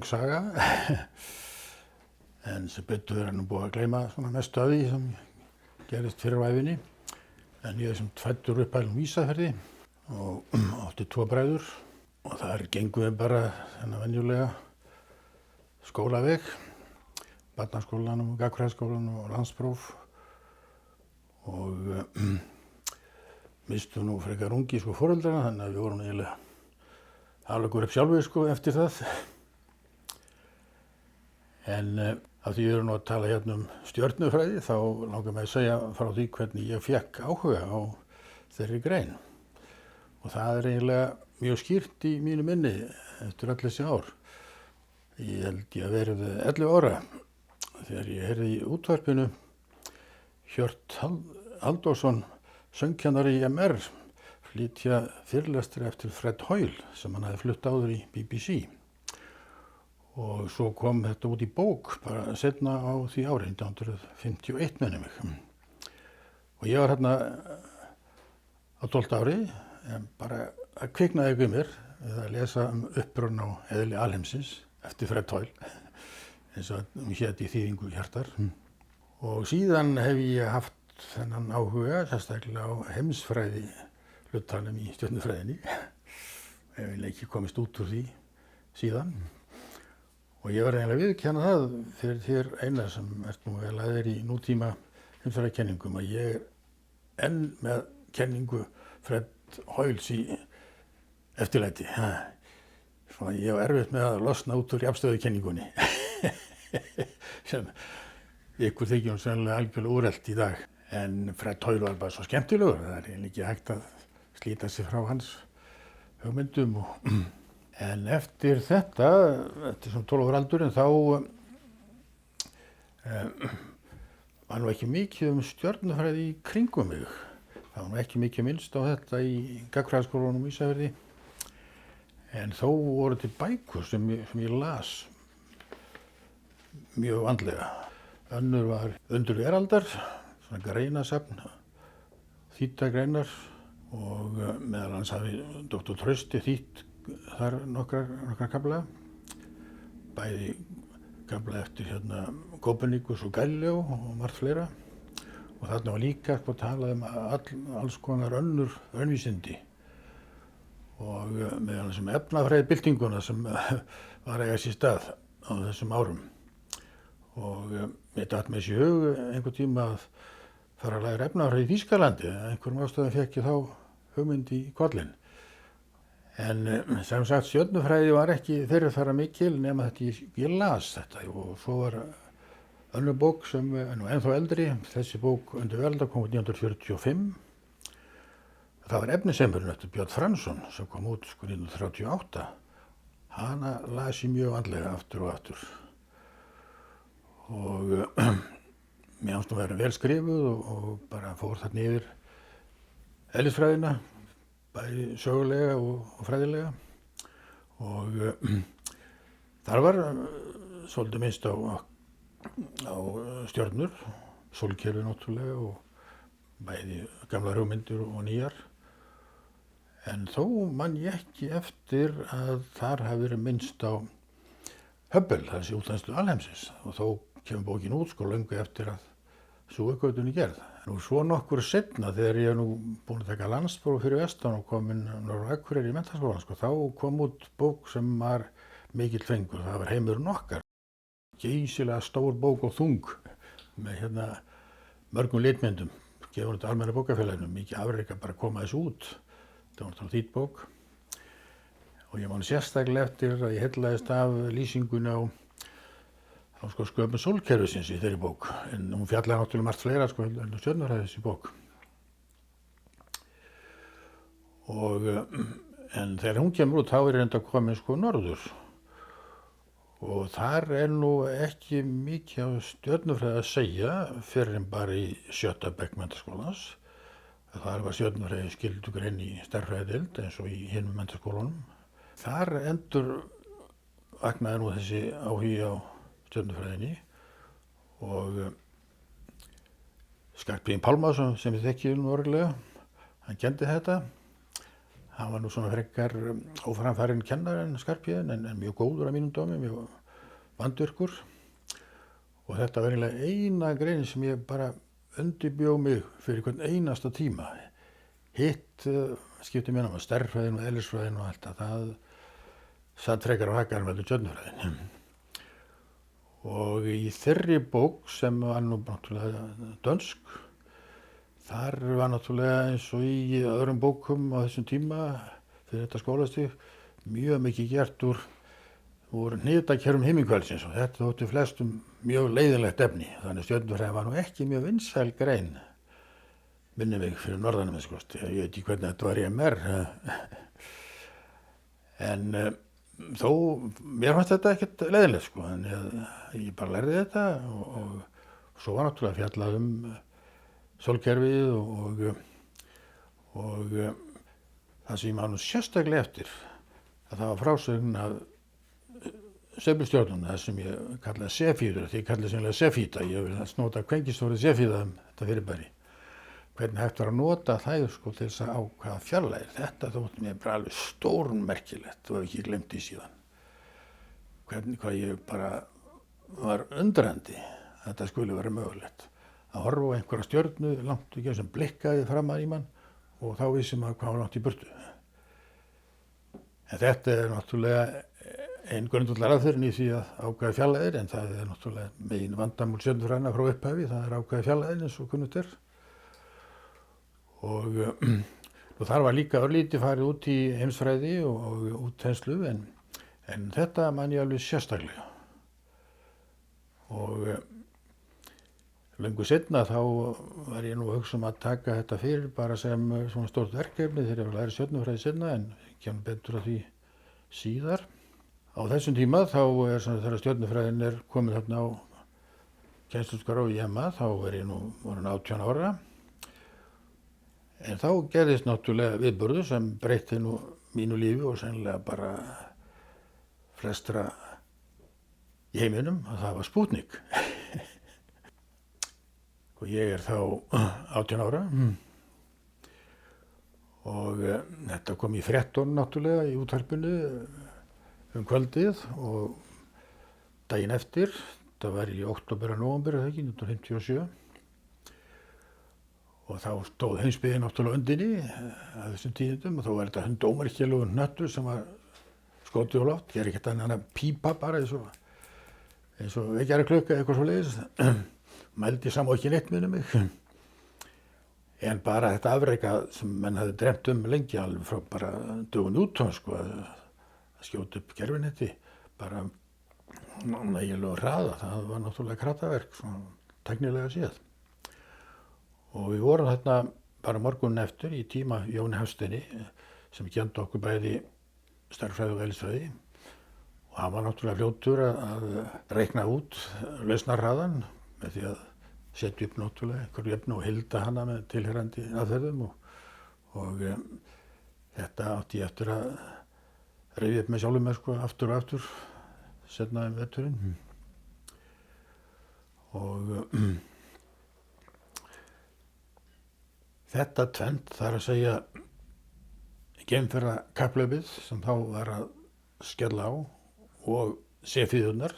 saga en sem betur er nú búið að gleyma svona mestu af því sem gerist fyrir á ævinni. En ég er sem fæddur uppalinn á Ísafirði og átti 2 bræður og þar gengum við bara þennan venjulega skólaveg, barnaskólanum, gagnfræðaskólanum og landspróf og mistum nú frekar ungi foreldrana, þannig að við vorum eiginlega alveg upp sjálfur eftir það. En af því við erum nú að tala hérna stjörnufræði þá langar mig að segja frá því hvernig ég fékk áhuga á þeirri grein. Og það er eiginlega mjög skýrt í mínu minni eftir öll þessi ár. Ég held ég að verið 11 ára þegar ég heyrði í útvarpinu Hjört Halldórsson, söngkennari í MR, flytja fyrirlestri eftir Fred Hoyle sem hann hafði flutt áður í BBC. Og svo kom þetta út í bók bara seinna á því ári, 1951 minnir mig. Og ég var hérna á 12 ári, bara að kviknaði ekki mér við að lesa upprunn á eðli alheimsins eftir Fred Hoyle, eins og hún hét í þýðingu Hjartar. Og síðan hef ég haft þennan áhuga, sérstaklega á heimsfræði hlutanum í stjörnufræðinni. Hef eiginlega ekki komist út úr því síðan. Og ég var eiginlega viðurkenna það fyrir þér Einar sem ert nú vel að þér í nútíma heimsfræðikenningum að ég er enn með kenningu Fred Hoyles í eftirlæti. Svona ég var erfitt með að losna út úr jafnstöðukenningunni sem ykkur þykir hún sennilega algjörlega úrelt í dag. En Fred Hoyle var bara svo skemmtilegur, það er eiginlega ekki hægt að slíta sig frá hans hugmyndum. En eftir þetta, eftir svona 12 ára aldurinn, þá var nú ekki mikið stjörnufræði í kringum mig. Það var nú ekki mikið minnst á þetta í gagnfræðaskólanum á Ísafirði. En þó voru til bækur sem ég las mjög vandlega. Önnur var Undur veraldar, svona greinasafn, þýddar greinar og meðal annars hafi Dr. Trausti þýtt þar nokkra kafla, bæði kafla eftir Kópernikus og Galileo og margt fleira. Og þarna var líka talað alls konar önnur raunvísindi og meðal annars efnafræðibyltinguna sem var að eiga sér stað á þessum árum. Og mér datt með þessi hug einhvern tíma að fara að læra efnafræði í Þýskalandi. Einhverjum ástæðum fékk ég þá hugmynd í kollinn. En sem sagt, stjörnufræði var ekki fyrirferðar mikil nema þetta ég las þetta. Og svo var önnur bók sem er nú ennþá eldri. Þessi bók Undur veraldar kom út 1945. Það var efnisheimurinn eftir Björn Franzson sem kom út 1938. Hana las ég mjög vandlega aftur og aftur. Og mér fannst hún vera vel skrifuð og bara fór þarna yfir eðlisfræðina, bæði sögulega og fræðilega. Og þar var svolítið minnst á stjörnur, sólkerfi náttúrulega og bæði gamlar hugmyndir og nýjar. En þó man ég ekki eftir að þar hafi verið minnst á Hubble, þessi útlenstu alheimsins. Og þó kemur bókin út löngu eftir að sú uppgötvun er gerð. Nú svo nokkur seinna þegar ég er nú búinn að taka landspróf fyrir vestan og kominn norður á Akureyri í menntaskólann, þá kom út bók sem var mikill fengur. Það var Heimurinn okkar. Geysilega stór bók og þung með mörgum litmyndum. Gefur þetta Almenna bókafélaginu, mikið afrek að bara koma þessu út. Þetta var náttúrulega þýdd bók. Og ég man sérstaklega eftir að ég heillaðist af lýsingunni á sköpun sólkerfisins í þeirri bók. En hún fjallaði náttúrulega margt fleira en stjörnufræði þessi bók. En þegar hún kemur út þá er reynda komin norður. Og þar er nú ekki mikið á stjörnufræði að segja fyrr en bara í 7. bekk menntaskólans. Þar var stjörnufræði skyldugrein í stærðfræðideild eins og í hinum menntaskólanum. Þar vaknaði nú þessi áhugi á stjörnufræðinni og Skarphéðinn Pálmason sem ég þekki nú orðlega, hann kenndi þetta. Hann var nú svona frekar óframfærinn kennari en Skarphéðinn en mjög góður að mínum dómi, mjög vandvirkur og þetta var eiginlega eina grein sem ég bara undirbjó mig fyrir hvern einasta tíma. Hitt skipti mér náttúrulega stærðfræðin og eðlisfræðin og allt það satt frekar á hakanum heldur stjörnufræðin. Og í þeirri bók sem var nú náttúrulega dönsk, þar var náttúrulega eins og í öðrum bókum á þessum tíma fyrir þetta skólastig mjög mikið gert úr hnitakerfum himingkvöldsins og þetta þótti flestum mjög leiðinlegt efni. Þannig stjörnufræði var nú ekki mjög vinsæl grein, minni mig fyrir norðanum ég veit ekki hvernig þetta var í MR. En þó, mér fannst þetta ekkert leiðinlegt þannig að ég bara lærði þetta og svo var náttúrulega fjallað sólkerfið og það sem ég man nú sérstaklega eftir að það var frásögn af sveiflustjörnum, það sem ég kallaði Sefíður, því ég kallaði sennilega Sefíta, ég vil nota kvenkistórið Sefíða þetta fyrirbæri. Hvernig hægt var að nota þær til þess að ákvaða fjarlægir. Þetta þótti mér bara alveg stórmerkilegt og hef ekki glemt því síðan. Hvað ég bara var undrandi að þetta skuli vera mögulegt. Að horfa á einhverja stjörnu langt ekki sem blikkaði framan í mann og þá vissi maður hvað var langt í burtu. En þetta náttúrulega ein grundvallaraðferðin í því að ákveða fjarlægir, en það náttúrulega megin vandamál stjörnufræðinnar frá upphafi, það ákveða fjarlægir eins og kunnugt Og þar var líka örlítið farið út í heimsfræði og útþenslu en þetta man ég alveg sérstaklega. Og löngu seinna þá var ég nú að hugsa að taka þetta fyrir bara sem svona stórt verkefni þegar ég var að læra stjörnufræði seinna en kemur betur að því síðar. Á þessum tíma þá þegar stjörnufræðin komin þarna á kennsluskrá í MA þá ég nú orðinn 18 ára. En þá gerðist náttúrulega viðburður sem breytti nú mínu lífi og sennilega bara flestra í heiminum að það var Spútnik. Og ég þá 18 ára og þetta kom í fréttunum náttúrulega í útvarpinu kvöldið og daginn eftir, það var í október og nóvember, 1957. Og þá stóð heimsbyggðin náttúrulega undinni að þessum tíðindum og þá var þetta hundómerkilegur hnöttur sem var skotið á loft. Ég ekkert annað að pípa bara eins og vekjaraklukka eitthvað svoleiðis. Mældi saman og ekki neitt minni mig. En bara þetta afreka sem menn hafði dreymt lengi alveg frá bara Dögun Newton að skjóta upp gerfinetti bara nægilega hraða. Það var náttúrulega kraftaverk, svona tæknilega séð. Og við vorum þarna bara morgunin eftir í tíma Jóni Hafsteini sem kenndi okkur bæði stærðfræði og eðlisfræði og hann var náttúrulega fljótur að reikna út lausnarhraðan með því að setja upp náttúrulega einhverju efni og hilda hana með tilheyrandi aðferðum og þetta átti ég eftir að rifja upp með sjálfum mér aftur og aftur seinna veturinn og þetta tvennt, það að segja geimferðakapphlaupið sem þá var að skella á og Sefíðurnar,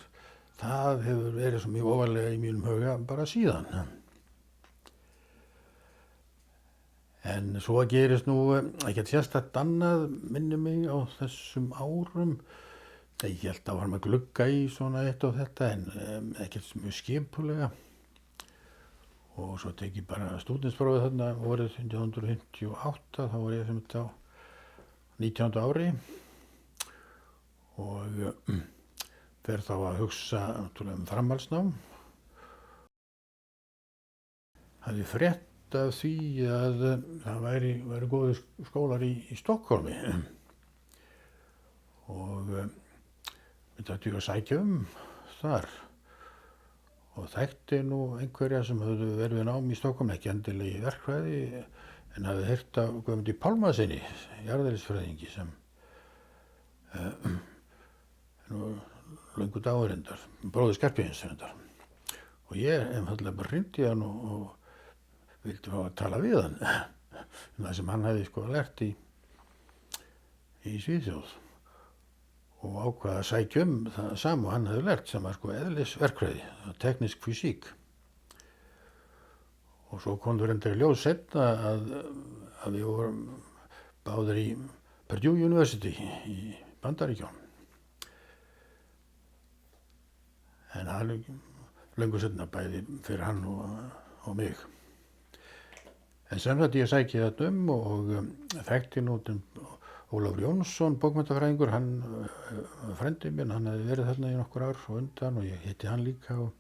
það hefur verið svo mjög ofarlega í mínum huga bara síðan. En svo gerist nú ekkert sérstakt annað minni mig á þessum árum. Ég held að var maður glugga í svona eitt og þetta en ekkert mjög skipulega. Og svo tek ég bara stúdentsprófið þarna vorið 1958, þá var ég sem þetta á 19. ári og fer þá að hugsa náttúrulega framhaldsnám. Hafði frétt af því að það væri góðir skólar í Stokkhólmi og þetta ætti ég að sækja þar. Og þekkti nú einhverja sem höfðu verið við nám í Stokkhólmi, ekki endilega í verkfræði, en hafði heyrt af Guðmundi Pálmasyni, jarðeðlisfræðingi sem nú löngu dáinn reyndar, bróðir Skarphéðins reyndar. Og ég einfaldlega bara hringdi hann og vildi fá að tala við hann það sem hann hefði lært í Svíþjóð. og ákvað að sækja það sama og hann hefði lært sem var sko eðlisverkfræði, teknísk fysík. Og svo kom það reyndar í ljós seinna að við vorum báðir í Purdue University í Bandaríkjunum. En það er löngu seinna bæði fyrir hann og mig. En sem þetta ég sæki þetta og þekkti nú Ólafur Jónsson, bókmenntafræðingur, hann frændi minn, hann hefði verið þarna í nokkur ár og undan og ég hitti hann líka og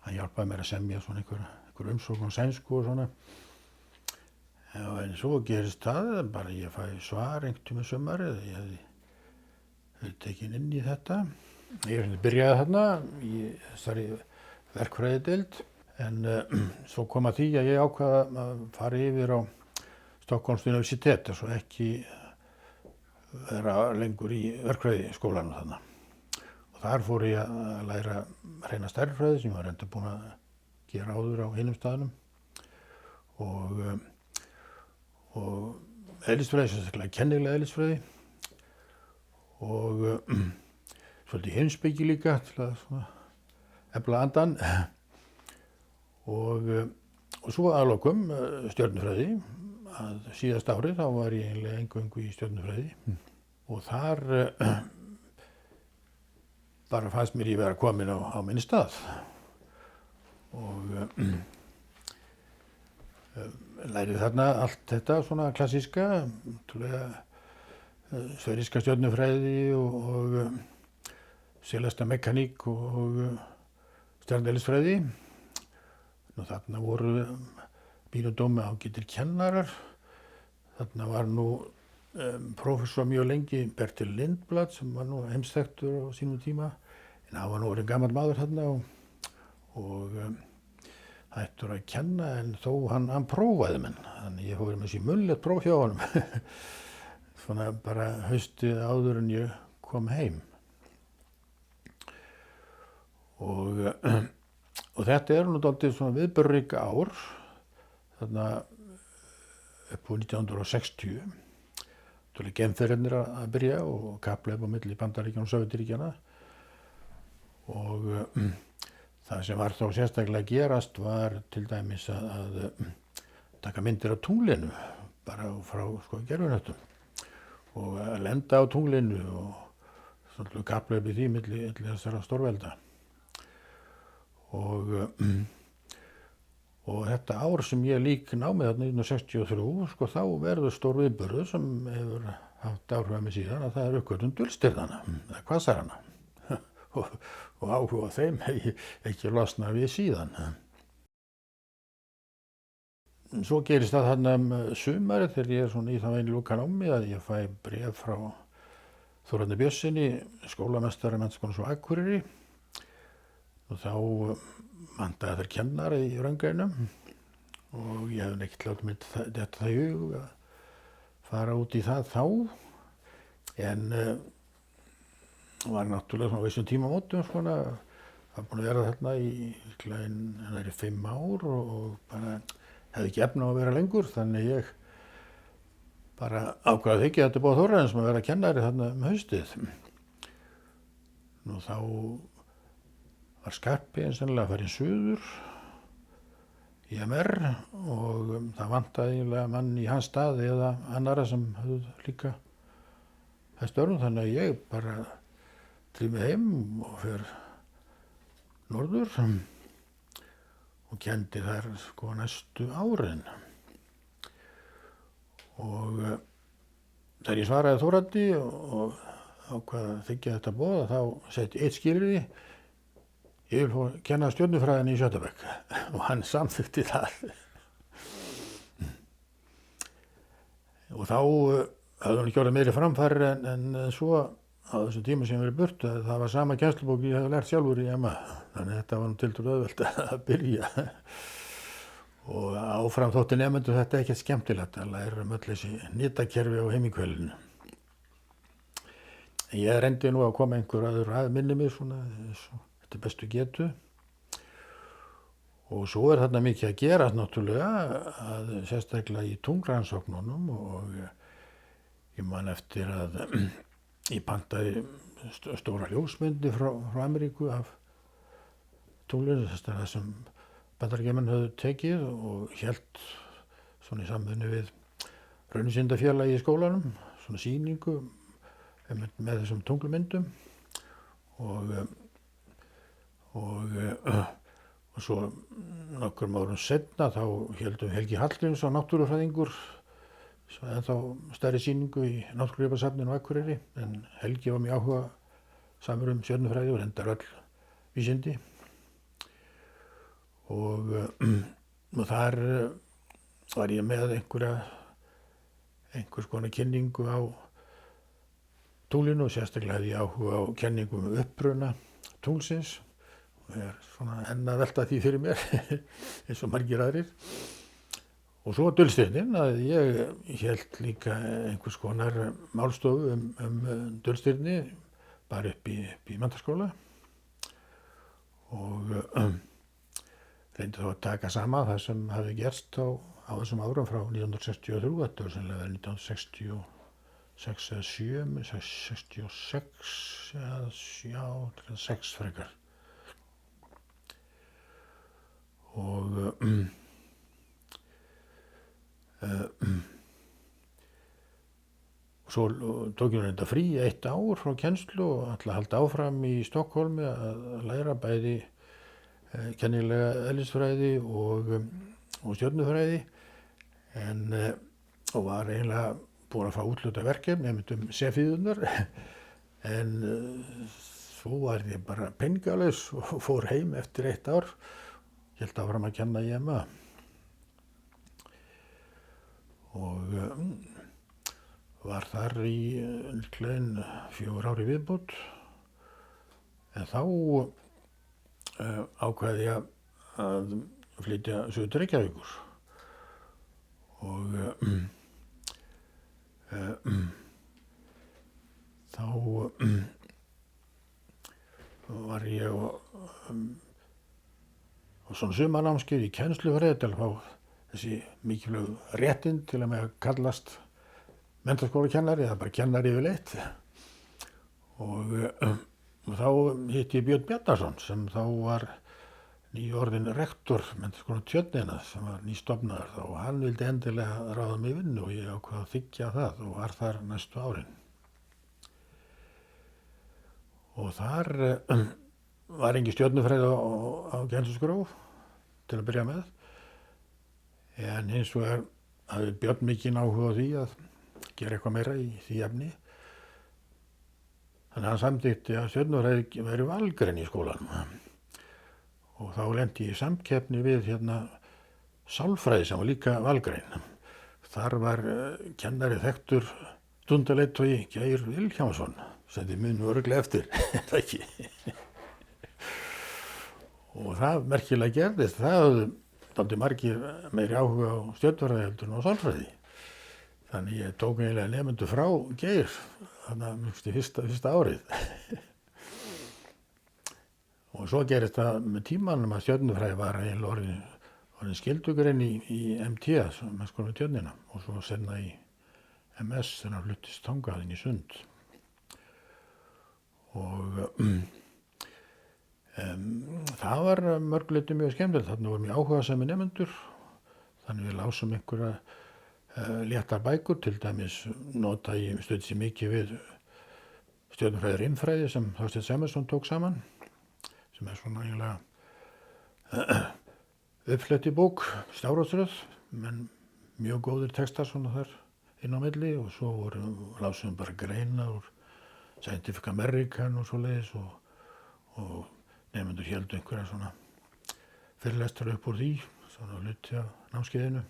hann hjálpaði mér að semja svona einhver umsókn á sænsku og svona. En svo gerist það, bara ég fæ svar einhvern tíma sumarið, ég hefði tekin inn í þetta. Ég byrjaði þarna í þessari verkfræðideild, en svo kom að því að ég ákvaða að fara yfir á Stockholms Universitet og svo ekki vera lengur í verkfræðiskólanum þarna. Og þar fór ég að læra hreina stærðfræði sem ég var enda búinn að gera áður á hinum staðnum og eðlisfræði, sérstaklega kennilega eðlisfræði og svolítið heimspeki líka til að efla andan og svo að lokum stjörnufræði. Að síðast árið þá var ég eiginlega eingöngu í stjörnufræði og þar bara fannst mér ég vera komin á minni stað og lærið þarna allt þetta svona klassíska, sfæriska stjörnufræði og celesta mekaník og stjarneðlisfræði. Nú þarna voru mínudómi ágætir kennarar. Þarna var nú prófessor mjög lengi, Bertil Lindblad, sem var nú heimsþekktur á sínum tíma. En hann var nú orðinn gamall maður þarna og hættur að kenna, en þó hann prófaði menn. Þannig ég fór með þessi munnlegt próf hjá honum. Svona bara haustið áður en ég kom heim. Og þetta nú dálítið svona viðburðarík ár. Þarna upp á 1960, geimferðirnir að byrja og kapphlaup á milli Bandaríkjanna og Sovétríkjanna. Og það sem var þá sérstaklega gerast var til dæmis að taka myndir af tunglinu, bara frá gervihnöttum og að lenda á tunglinu og svolítið kapphlaup í því milli þessara stórvelda. Og þetta ár sem ég lík námið þarna 1963, þá verður stór viðburður sem hefur haft áhrif á mig síðan, að það uppgötvun dulstirnanna, eða kvasarana. og áhuga á þeim ekki losna við síðan. Svo gerist það þarna sumarið þegar ég svona í það venjulega námi að ég fæ bréf frá Þórarni Björnssyni, skólameistara Menntaskólans á Akureyri. Og þá vantaði þær kennara í raungreinum og ég hefði ekkert látið mér þetta í hug að fara út í það þá. En var náttúrulega svona á vissum tímamótum svona, var búinn að vera þarna í 5 ár og bara hefði ekki efni á að vera lengur, þannig ég bara ákvað að þykja þetta búið Þórarins að vera kennari þarna haustið. Nú þá var Skarphéðinn sennilega að fara í suður í MR og það vantaði eiginlega mann í hans stað eða annara sem höfðu líka störfum, þannig að ég bara dríf mig heim og fer norður og kenndi þar næstu árin. Og þegar ég svaraði Þórarni og ákvað að þykja þetta boð, þá setti eitt skilyrði: ég vil fá að kenna stjörnufræðinni í 7. bekk og hann samþykkti það. Og þá hafði hann ekki orðið meiri framfæri en svo á þessum tíma sem ég verið burt að það var sama kennslubók ég hefði lært sjálfur í MA. Þannig að þetta var nú tiltölulega auðvelt að byrja. Og áfram þótti nemendur þetta ekkert skemmtilegt að læra öll þessi hnitakerfi á heimikvælinu. En ég reyndi nú að koma einhver aður að minni mig svona eftir bestu getu. Og svo þarna mikið að gera náttúrulega, að sérstaklega í tunglrannsóknunum, og ég man eftir að ég pantaði stóra ljósmyndi frá Ameríku af tunglinu, það sem Bandaríkjamenn höfðu tekið og hélt svona í samvinnu við Raunvísindafélagi í skólanum, svona sýningu með þessum tunglmyndum og svo nokkrum árum seinna þá héldum Helgi Hallgrímsson, náttúrufræðingur, ennþá stærri sýningu í Náttúrugripasafninu á Akureyri, en Helgi var mjög áhuga samur stjörnufræði og reyndar öll vísindi og þar var ég með einhvers konar kynningu á tunglinu og sérstaklega hefði ég áhuga á kenningum um uppruna tunglsins og er svona enn að velta því fyrir mér eins og margir aðrir. Og svo dulstirnin, að ég hélt líka einhvers konar málstofu dulstirni bara upp í menntaskóla og reyndi þá að taka saman það sem hafði gerst á þessum árum frá 1963, þetta var sennilega 1966 eða 66 eða 6 frekar. Og svo tók ég reynda frí 1 ár frá kennslu og ætla að halda áfram í Stokkhólmi að læra bæði kennilega eðlisfræði og stjörnufræði og var eiginlega búinn að fá útluta verkefni einmitt sefíðurnar en svo var ég bara peningalaus og fór heim eftir 1 ár, hélt áfram að kenna í MA og var þar í líklega 4 ár í viðbót en þá ákvað ég að flytja suður til Reykjavíkur og þá var ég á svona sumarnámskeið í kennslufræði til að fá þessi mikilvægu réttindi til að með að kallast menntaskólakennari eða bara kennari yfirleitt og þá hitti ég Björn Bjarnason sem þá var nýorðinn rektor menntaskóla Tjörnina sem var nýstofnaður þá og hann vildi endilega ráða mig í vinnu og ég ákvað að þiggja það og var þar næstu árin. Og þar var engin stjörnufræði á kennsluskrá til að byrja með en hins vegar hafði Björn mikinn áhuga á því að gera eitthvað meira í því efni. Þannig að hann samþykkti að stjörnufræði væri valgrein í skólanum og þá lenti ég í samkeppni við sálfræði sem var líka valgrein. Þar var kennari þekktur stundaleiðtogi Geir Vilhjálmsson sem þið munu örugglega eftir, það ekki. Og það merkilega gerðist, það hafði dálítið margir meiri áhuga á stjörnufræði heldur en á sálfræði. Þannig ég tók eiginlega nemendur frá Geir þannig fyrsta árið. Og svo gerist það með tímanum að stjörnufræði var eiginlega orðin skyldugrein í MT, mennskólanum Tjörnina, og svo senna í MS þegar hann fluttist þangað inn í Sund. Og það var mörgu leyti mjög skemmtilegt, þarna voru mjög áhugasami nemendur, þannig við lásum einhverja léttar bækur, til dæmis nota ég stuðið sér mikið við stjörnufræði rimfræði sem Þorsteinn Sæmundsson tók saman, sem er svona eiginlega uppfletti bók, stafrófsröð, menn mjög góðir textar svona þar inn á milli og svo lásum bara greinar úr Scientific American og svoleiðis og nemendur héldu einhverja svona fyrirlestra upp úr því, svona hluti af námskeiðinu.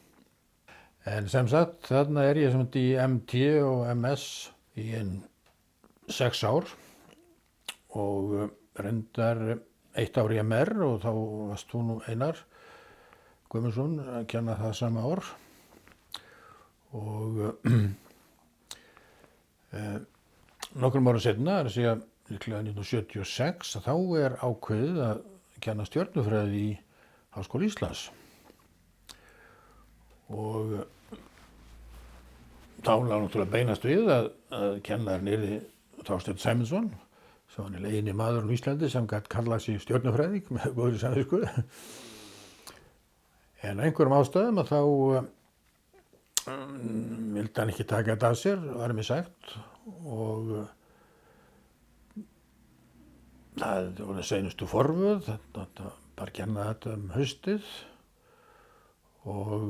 En sem sagt, þarna er ég sem í MT og MS í 6 ár og reyndar 1 ár í MR og þá varst þú nú Einar Guðmundsson að kenna það sama ár og nokkrum árum seinna, það er að segja líklega 1976, þá er ákveðið að kenna stjörnufræði í Háskóla Íslands og þá lá náttúrulega beinast við að kennarinn yrði Þorsteinn Sæmundsson, sem var eini maðurinn á Íslandi sem gæti kallað sig stjörnufræðing með góðri samvisku. En einhverjum ástæðum að þá vildi hann ekki taka þetta að sér, var mér sagt, og það var seinustu forvöð, þetta bara kenna þetta haustið og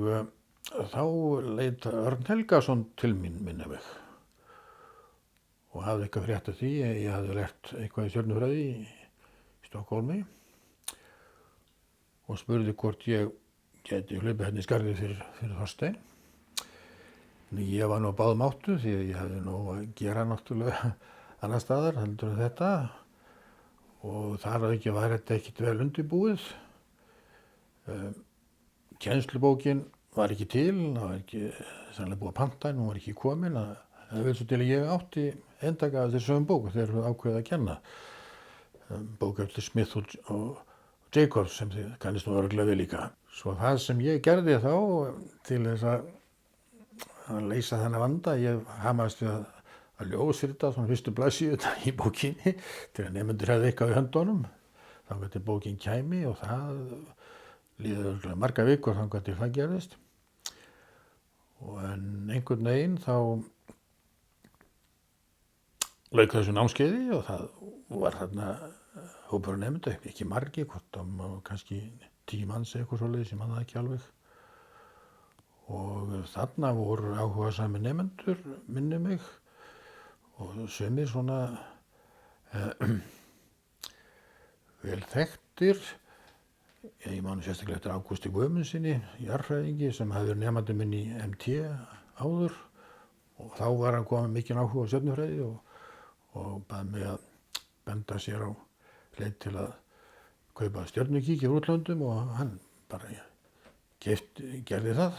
þá leit Örn Helgason til mín minni mig og hafði eitthvað frétt af því að ég hafði lært eitthvað í stjörnufræði í Stokkhólmi og spurði hvort ég geti hlaupið hérna í skarðið fyrir Þorstein. Ég var nú á báðum áttu því að ég hafði nú að gera náttúrulega annar staðar heldur en þetta og þar að ekki var þetta ekkert vel undirbúið. Kennslubókin var ekki til, það var ekki sannlega búið að panta en hún var ekki komin. Það vil svo til að ég átti eintaka af þessum bók þegar þau ákveðið að kenna. Bók eftir Smith og Jacobs sem þið kannist nú örugglega við líka. Svo það sem ég gerði þá til þess að leysa þennan vanda, ég hamaðist við að ljósrita svona fyrstu blaðsíðuna í bókinni til að nemendur hefði eitthvað í höndunum. Þangað til bókin kæmi og það líður örugglega margar vikur þangað til það gerðist. En einhvern veginn þá lauk þessu námskeiði og það var þarna hópur nemenda, ekki margir, hvort kannski 10 manns eitthvað svoleiðis, ég man það ekki alveg. Og þarna voru áhugasami nemendur, minni mig, og sumir svona vel þekktir. Ég man sérstaklega eftir Ágústi Guðmundssyni, jarðfræðingi, sem hafði verið nemandi minn í MT áður og þá var hann kominn mikinn áhuga á stjörnufræði og bað mig að benda sér á leið til að kaupa stjörnukíki úr útlöndum og hann bara gerði það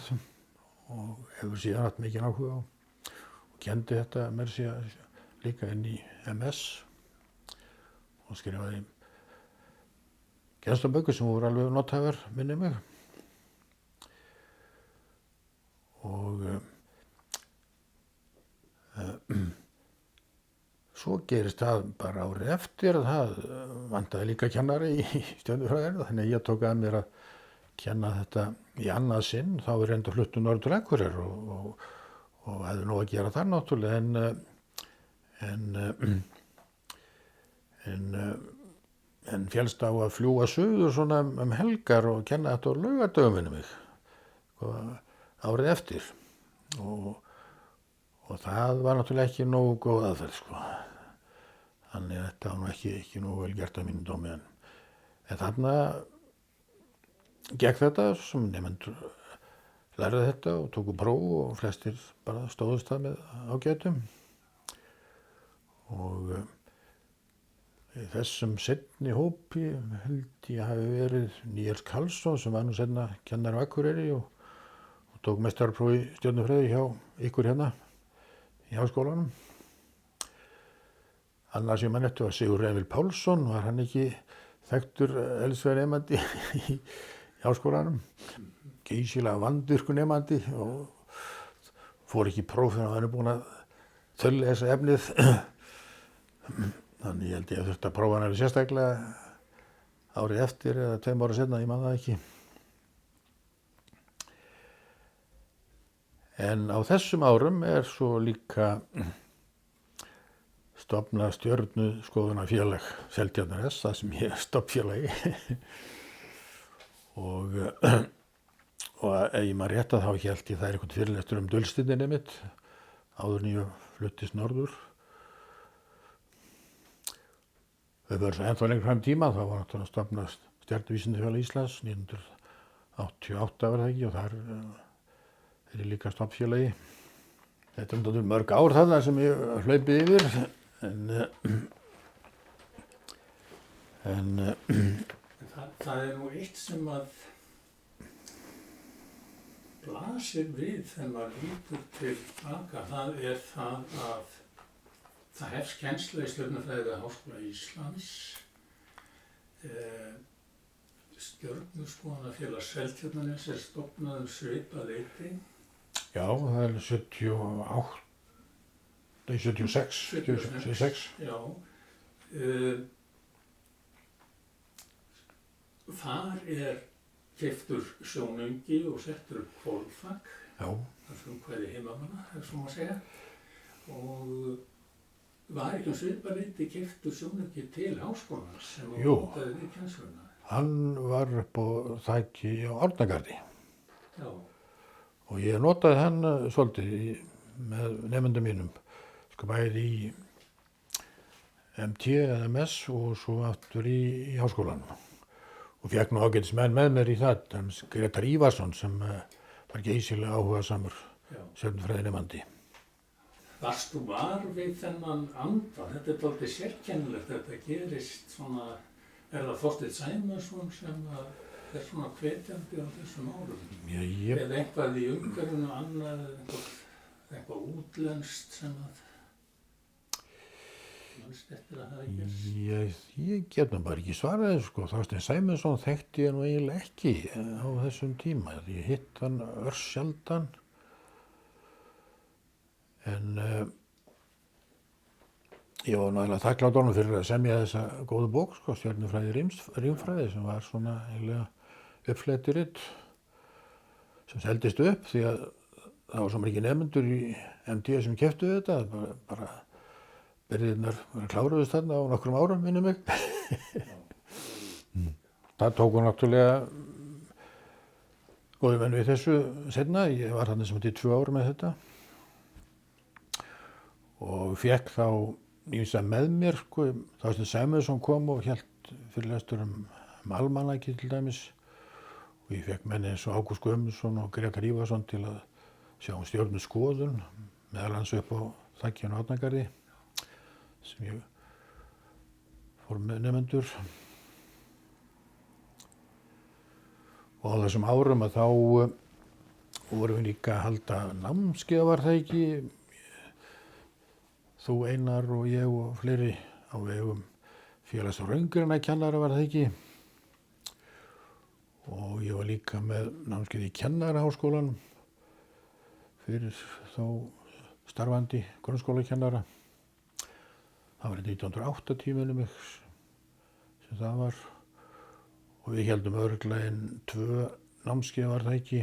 og hefur síðan haft mikinn áhuga og kenndi þetta meira að segja líka inn í MS og skrifaði kennslubækur sem voru alveg nothæfar, minni mig. Og svo gerist það bara árið eftir að það vantaði líka kennari í stjörnufræðinni, þannig að ég tók að mér að kenna þetta í annað sinn. Þá var reynda fluttur norður til Akureyrar og hefði nú að gera það náttúrulega en féllst á að fljúga suður svona helgar og kenna þetta á laugardögum minni mig árið eftir og það var náttúrulega ekki nógu góð aðferð sko. Þannig að þetta var nú ekki nógu vel gert að mínum dómi en þarna gekk þetta sem nemendur lærði þetta og tóku próf og flestir bara stóðust það með ágætum og í þessum seinni hópi held ég hafi verið Níels Karlsson sem var nú seinna kennari á Akureyri og tók meistarapróf í stjörnufræði hjá ykkur hérna í háskólanum. Annars ég man eftir var Sigurður Emil Pálsson, var hann ekki þekktur eldsveinemandi í háskólanum, geysilega vandvirkunemandi og fór ekki í próf þegar hann var búinn að þaullesa efnið. Þannig ég held ég að þurfti að prófa hann alveg sérstaklega árið eftir eða 2 ára seinna, ég man það ekki. En á þessum árum svo líka stofnað stjörnuskoðunarfélag Seltjarnarness, það sem ég er stofnfélagi. og ef ég man rétt að þá hélt ég það einhvern fyrirlestur dulstirninni mitt áður en ég fluttist norður. Það var ennþá lengur fram tíma, þá var náttúrulega stofnað Stjörnuvísindafélag Íslands 1988 var það ekki og þar er ég líka stofnfélagi. Þetta er mörg ár þarna sem ég hlaupið yfir en það er nú eitt sem að blasir við þegar maður lítur til baka. Það er það að það hefst kennsla í stjörnufræði við Háskóla Íslands. Stjörnuskoðunarfélag Seltjarnarness er stofnað svipað leyti. Já, það er 78 Nei, 76. 76. Já. Þar er keyptur sjónauki og settur upp hvolfak, Já, það frumkvæði heimamanna, ef svo má segja. Og var ekki svipað leyti keyptur sjónauki til háskólans sem var Jú. notaði við kennsluna. hann var upp á þæki á Árnagarði Já, og ég notaði hann svolítið með nefndum mínum, sko bæði í MT eða MS og svo aftur í háskólanum. Og fekk nú ágætis menn með mér í það, Grétar Ívarsson sem var geysilega áhugasamur já. stjörnufræðinemandi. Varst þú var við þennan anda? Þetta er dálítið sérkennilegt, þetta gerist svona, er það Þorsteinn Sæmundsson sem er svona hvetjandi á þessum árum? Eða eitthvað í umhverfinu annað, eitthvað útlenskt sem mannst eftir að það gerst? Ég get nú bara ekki svaraði, sko. Þorsteinn Sæmundsson þekkti ég nú eiginlega ekki á þessum tíma. Ég hitt hann örsjaldan. En ég var náttúrulega þakklátur honum fyrir að semja þessa góðu bók, sko, Stjörnufræði rímfræði, sem var svona eiginlega uppflettirrit sem seldist upp því að það var svo mikið nemendur í MD sem keyptu þetta, bara byrðirnar kláruðust þarna á nokkrum árum, minnir mig. Það tók hún náttúrulega góði menn við þessu seinna. Ég var þarna sem þetta í 2 ár með þetta og fekk þá ýmsa með mér, sko. Þorsteinn Sæmundsson kom og hélt fyrirlestur almanaki til dæmis og ég fekk menn eins og Ágúst Guðmundsson og Grétar Ívarsson til að sjá stjörnuskoðun, meðal annars upp á þakki á Árnagarði sem ég fór með nemendur. Og á þessum árum að þá vorum við líka að halda námskeið, var það ekki? Þú, Einar og ég og fleiri á vegum félags- og raunggreinakennara, var það ekki? Og ég var líka með námskeið í Kennaraháskólanum fyrir þá starfandi grunnskólakennara. Það var í 1980 minnir mig sem það var. Og við héldum örugglega 2 námskeið, var það ekki?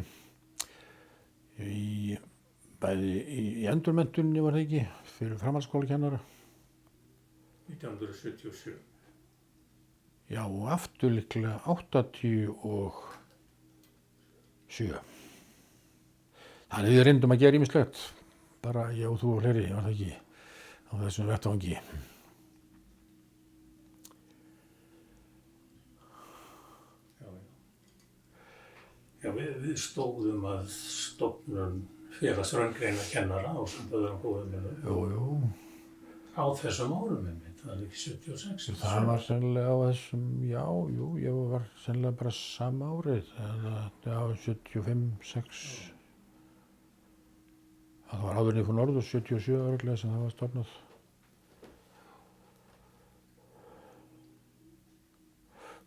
Bæði í endurmenntuninni, var það ekki, fyrir framhaldsskólakennara. 1977. Já, og aftur líklega 87. Þannig við reyndum að gera ýmislegt, bara ég og þú og fleiri, var það ekki, á þessum vettvangi. Já, við stóðum að stofnun félags- og raunggreinakennara á samt öðrum góðum Jú. á þessum árum einmitt, það er ekki 76. Það var sennilega á þessum, ég var sennilega bara sama árið, eða 75, 6. Það var áður en ég fór norður, 77 örugglega sem það var stofnað.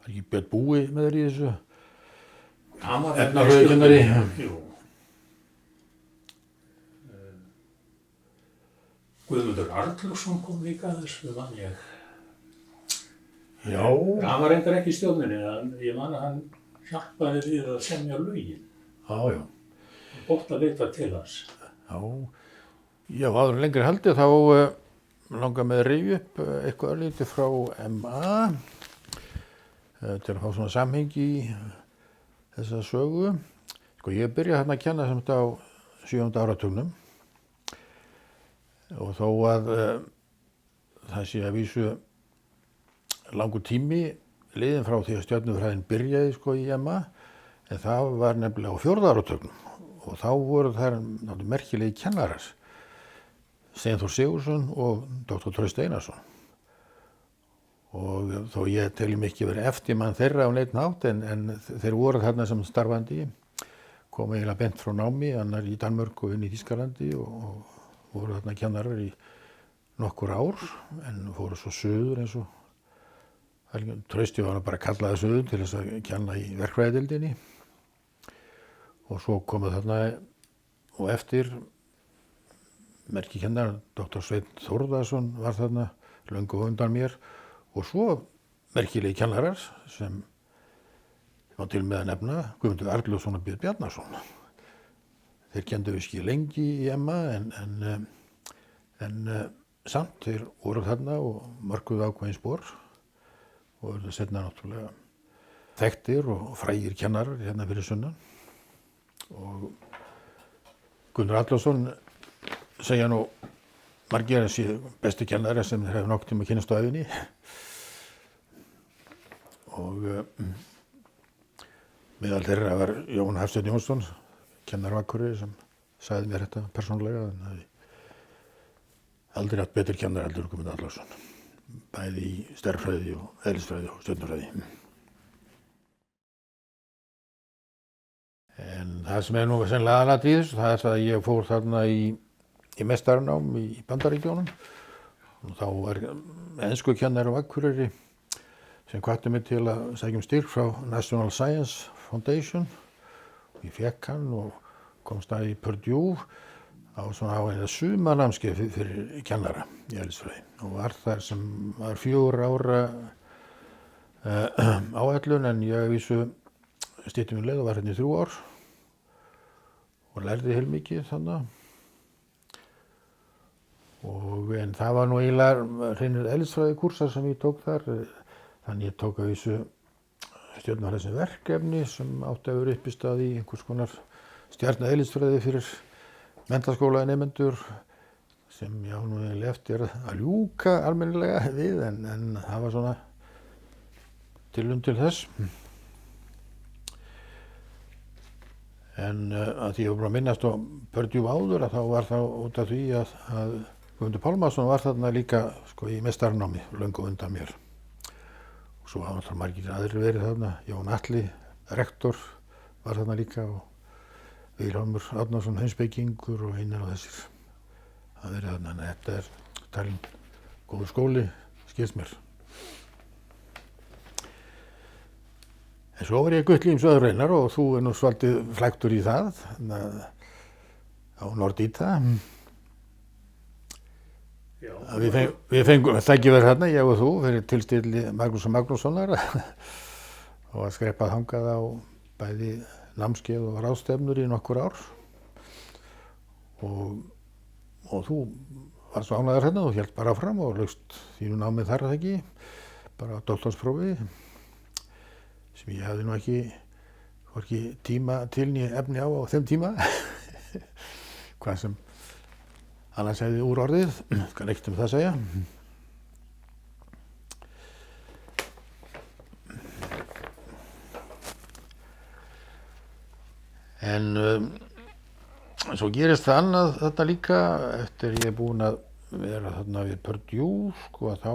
Það er ekki Björn Búi með þér í þessu? Efnafræðikennari. Jú. Guðmundur Arnlaugsson kom líka að þessu, man ég. Já. Hann var reyndar ekki í stjórninni, en ég man að hann hjálpaði við að semja lögin. Já. Gott að vita til hans. Já, áður en lengri haldið þá langar með að rifja upp eitthvað örlítið frá MA til að fá svona samhengi í þessa sögu. Sko, ég byrjaði þarna að kenna sem þetta á 7. áratugnum og þó að það sé að vísu langur tími liðinn frá því að stjörnufræðin byrjaði, sko, í MA, en það var nefnilega á 4. áratugnum og þá voru þær náttúrulega merkilegi kennarar, Steinþór Sigurðsson og Dr. Trausti Einarsson. Og þó ég teli mig ekki verið eftirmann þeirra á neinn hátt, en þeir voru þarna sem starfandi, kom eiginlega bent frá námi, annar í Danmörku og inn í Þýskalandi og voru þarna kennarar í nokkur ár, en fóru svo suður eins og Trausti var bara kallaði suður til þess að kenna í verkfræðideildinni. Og svo komu þarna og eftir merkikennar, Dr. Sveinn Þórðarsson var þarna löngu á undan mér og svo merkilegi kennarar sem var til með að nefna Guðmundur Arnljótsson og Björn Bjarnason. Þeir kendu viski lengi í Emma en samt þeir voru þarna og mörkuðu ákveðin spor og verður seinna náttúrulega þekktir og frægir kennarar hérna fyrir sunnan. Og Gunnar Arnljótsson segja nú margir að sé besti kennari sem þeir hefur nokkuð tíma kynnst á ævinni. Og meðal þeirra var Jón Hafsteinn Jónsson, kennari á Akureyri, sem sagði mér þetta persónulega. Hann hafði aldrei haft betri kennari heldur en Guðmundur Arnljótsson, bæði í stærðfræði og eðlisfræði og stjörnufræði. En það sem nú sennilega aðalatriðið í þessu, það að ég fór þarna í meistaranám í Bandaríkjunum og þá var enskukennari á Akureyri sem hvatti mig til að sækja styrk frá National Science Foundation. Ég fékk hann og komst að í Purdue á svona áheina sumarnámskeið fyrir kennara í eðlisfræði og var þar sem var 4 ára áætlun en ég vísu stytti mín leið og var hérna í 3 ár og lærði heilmikið þannig. En það var nú eiginlega hreinir eðlisfræðikúrsar sem ég tók þar. Þannig ég tók að vísu stjörnufræði sem verkefni sem átti að vera uppistað í einhvers konar stjarneðlisfræði fyrir menntaskólanemendur sem ég á nú eiginlega eftir að ljúka almennilega við en það var svona tilraun til þess. En að því ég var bara að minnast á Purdue áður að þá var það út af því að Guðmundur Pálmason var þarna líka sko í meistaranámi löngu undan mér. Og svo hafa náttúrulega margir aðrir verið þarna. Jón Atli, rektor, var þarna líka og Vilhjálmur Árnason, heimspekingur og einar og þessir. Það verið þarna, en þetta er talin góður skóli, skilst mér. En svo var ég Guttlíms Öðreinar og þú nú svolítið flæktur í það á Nordita. Já. Við fengum tækifæri þarna, ég og þú, fyrir tilstilli Magnúsar Magnússonar og að skreppað þangað á bæði námskeið og ráðstefnur í nokkur ár. Og þú varst svo ánægður hérna og hélt bara áfram og laukst þínu námið þar að ekki, bara á doktorsprófi. Sem ég hafði nú ekki tíma til né efni á þeim tíma. Hvað sem annars hefði úr orðið, kann ekkert það segja. En svo gerist það annað þarna líka eftir ég er búinn að vera þarna við Purdue, sko að þá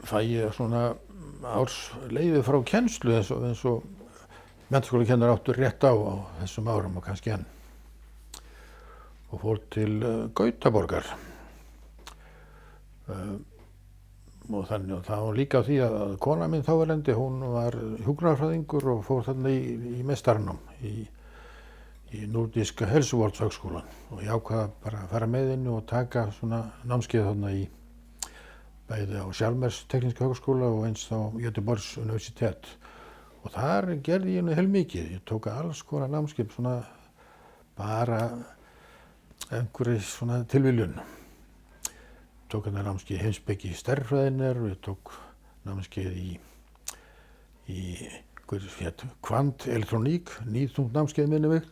fæ ég svona ársleyfi frá kennslu eins og menntaskólakennarar áttu rétt á þessum árum og kannski enn. Og fór til Gautaborgar. Og þannig það var líka því að kona mín þáverandi, hún var hjúkrunarfræðingur og fór þarna í meistaranám í Nordiska Helsuvårdshögskolan og ég ákvað bara að fara með henni og taka svona námskeið þarna í bæði á Chalmers tekníska högskóla og eins á Göteborgs universitet. Og þar gerði ég nú heilmikið. Ég tók alls konar námskeið svona bara einhverju svona tilviljun. Tók hérna námskeið heimspeki stærðfræðinnar og ég tók námskeið í kvantelektroník, nýþungt námskeið minni mig.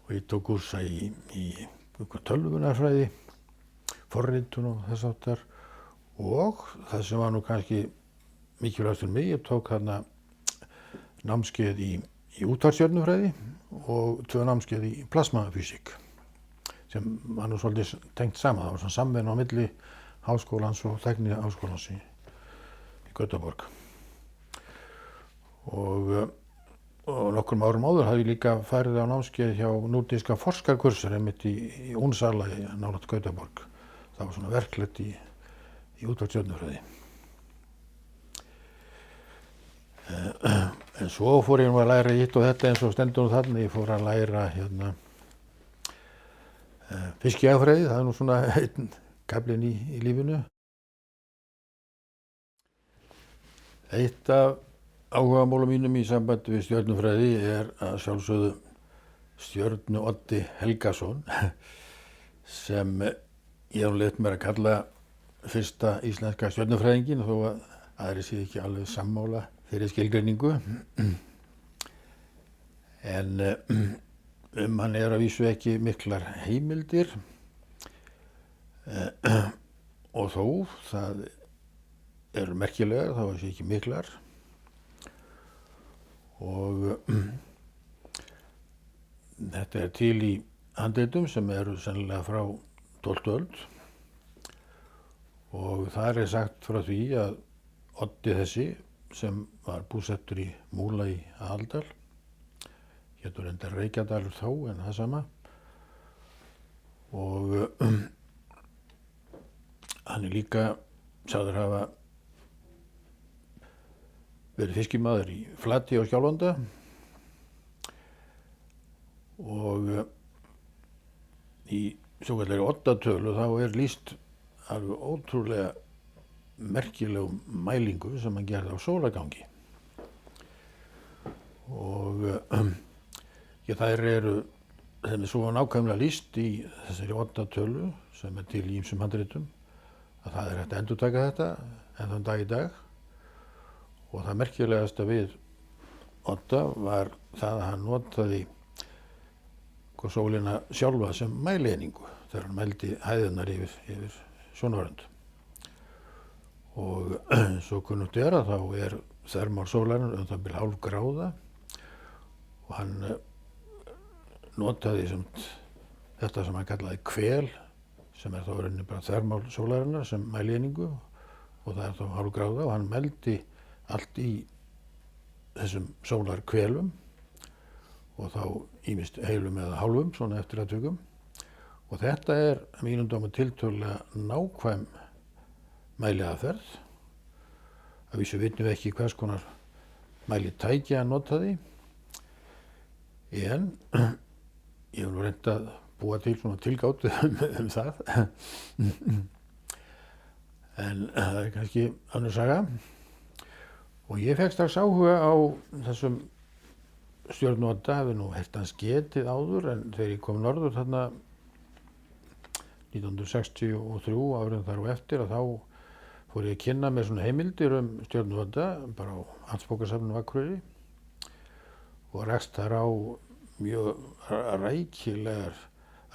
Og ég tók kúrsa í tölvunarfræði, forritun og þess áttar og það sem var nú kannski mikilvægast fyrir mig, ég tók hérna námskeið í útvarpsstjörnufræði og 2 námskeið í plasmafísík sem var nú svolítið tengt saman. Það var svona samvinna á milli háskólans og tækniháskólans í Gautaborg. Og nokkrum árum áður hafði ég líka farið á námskeið hjá Nordiska forskarkursar einmitt í Únsala nálægt Gautaborg. Það var svona verklegt í útvarpsstjörnufræði. En En svo fór ég nú að læra hitt og þetta eins og stendur nú þarna. Ég fór að læra fiskiafræði, það er nú svona einn kaflinn í lífinu. Eitt af áhugamálum mínum í sambandi við stjörnufræði er að sjálfsögðu Stjörnu-Oddi Helgason sem ég hef leyft mér að kalla fyrsta íslenska stjörnufræðingin þó að aðrir séu ekki alveg sammála þeirri skilgreiningu. En hann er að vísu ekki miklar heimildir og þó það eru merkilegar, þá er það ekki miklar. Og þetta er til í handritum sem eru sennilega frá 12. öld og þar er sagt frá því að Oddi þessi sem var búsettur í Múla í Aðaldal, hétu reyndar Reykjadalur þá en það sama, og hann er líka sagður hafa verið fiskimaður í Flati á Skjálfanda og í svokallaðri oddatölu þá er lýst alveg ótrúlega merkilegum mælingu sem hann gerði á sólargangi. Og þær eru þeim er svo nákvæmlega lýst í þessari oddatölu sem er til í ýmsum handritum að það er hægt að endurtaka þetta enn þann dag í dag. Og það merkilegasta við Odda var það að hann notaði sólina sjálfa sem mælieiningu þegar hann mældi hæðirnar yfir sjónarhörund. Og svo kunnugt er að þá er þvermál sólarinnar það bil hálf gráða og hann notaði þetta sem hann kallaði hvel sem er þá rauninni bara þvermál sólarinnar sem mælieiningu og það er þá hálf gráða og hann mældi allt í þessum sólarhvelum og þá ýmist heilum eða hálfum, svona eftir atvikum. Og þetta er að mínum dómi tiltölulega nákvæm mæliaðferð. Að vísu vitum við ekki hvers konar mælitæki hann notaði, en ég hef nú reynt að búa til svona tilgátu það. En það er kannski önnur saga. Og ég fékk strax áhuga á þessum Stjörnu-Odda, hafi nú heyrt hans getið áður en þegar ég kom norður þarna 1963 árið þar og eftir að þá fór ég að kynna mér svona heimildir Stjörnu-Odda bara á Landsbókasafninu á Akureyri og rakst þar á mjög rækilegar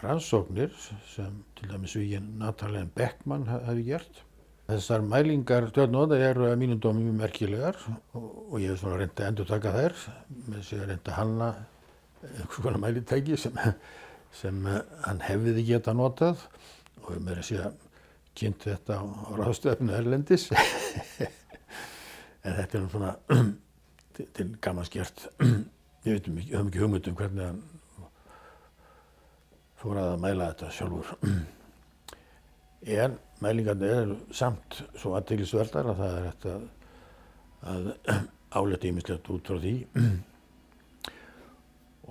rannsóknir sem til dæmis Svíinn Nathan Beckmann hefði gert. Þessar mælingar Stjörnu-Odda eru að mínum dómi mjög merkilegar og ég hef svona reynt að endurtaka þær með þess að reynt að hanna einhvers konar mælitæki sem hann hefði getað notað og við meira að segja kynnt þetta á ráðstefnu erlendis en þetta er nú svona til gamans gert. Við höfum ekki hugmynd hvernig hann fór að mæla þetta sjálfur. En mælingarnir eru samt svo athyglisverðar að það er hægt að álykta ýmislegt út frá því.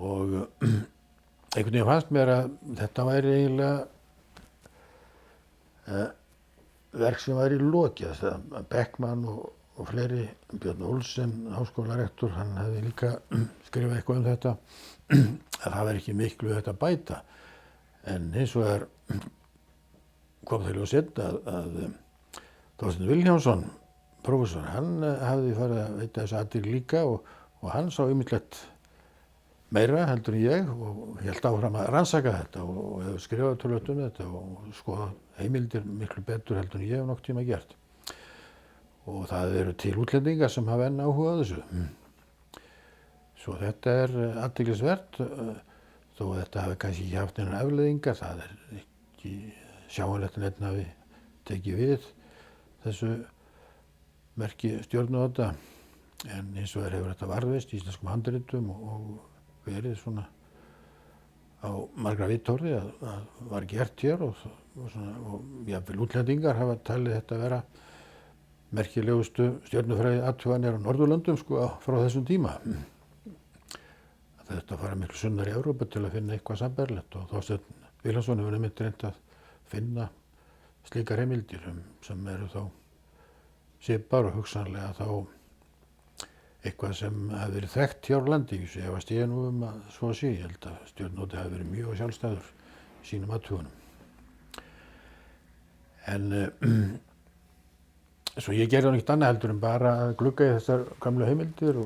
Og einhvern veginn fannst mér að þetta væri eiginlega verk sem væri lokið. Að Beckmann og fleiri, Björn Olsen, háskólarektor, hann hefði líka skrifað eitthvað þetta, að það væri ekki miklu þetta að bæta. En hins vegar kom þeir ljóst að Þorsteinn Vilhjálmsson, prófessor, hann hafði farið að veita þessu athygli líka og hann sá ýmislegt meira heldur en ég og hélt áfram að rannsaka þetta og hefur skrifað töluvert þetta og skoðað heimildir miklu betur heldur en ég hef nokkuð tíma gert. Og það eru til útlendingar sem hafa enn áhuga á þessu. Svo þetta er athyglisvert, þó að þetta hafi kannski ekki haft einar afleiðingar, það er ekki sjáanlegt að neitt hafi tekið við þessu merki Stjörnu-Odda, en hins vegar hefur þetta varðveist í íslenskum handritum og verið svona á margra vitorði að var gert hér og jafnvel útlendingar hafa talið þetta vera merkilegustu stjörnufræði athuganir á Norðurlöndum sko frá þessum tíma. Þetta fara miklu sunnar í Evrópu til að finna eitthvað sambærilegt og Þorsteinn Vilhjálmsson hefur einmitt reynt að finna slíkar heimildir sem eru þá svipar og hugsanlega þá eitthvað sem hafi verið þekkt hér á landi. Ég efast ég nú að svo sé. Ég held að stjörnóti hafi verið mjög sjálfstæður í sínum athugunum. En svo ég gerði neitt annað heldur en bara að glugga í þessar gamlu heimildir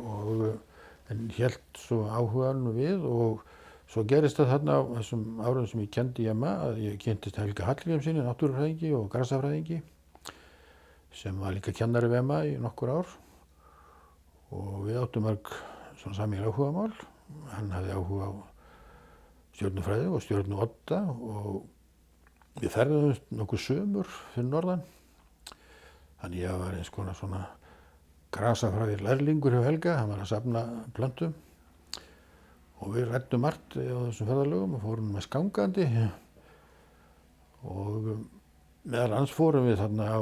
en hélt svo áhuganum við og svo gerist það þarna á þessum árum sem ég kenndi í MA að ég kynntist Helga Hallgrímssyni, náttúrufræðingi og grasafræðingi sem var líka kennari við MA í nokkur ár og við áttum mörg svona sameiginleg áhugamál. Hann hafði áhuga á stjörnufræði og stjörnuodda og við ferðuðumst nokkuð sumur fyrir norðan. Þannig ég var eins konar svona grasafræði lærlingur hjá Helga, hann var að safna plöntum og við ræddum margt á þessum ferðalögum og fórum með skangandi og meðal annars fórum við þarna á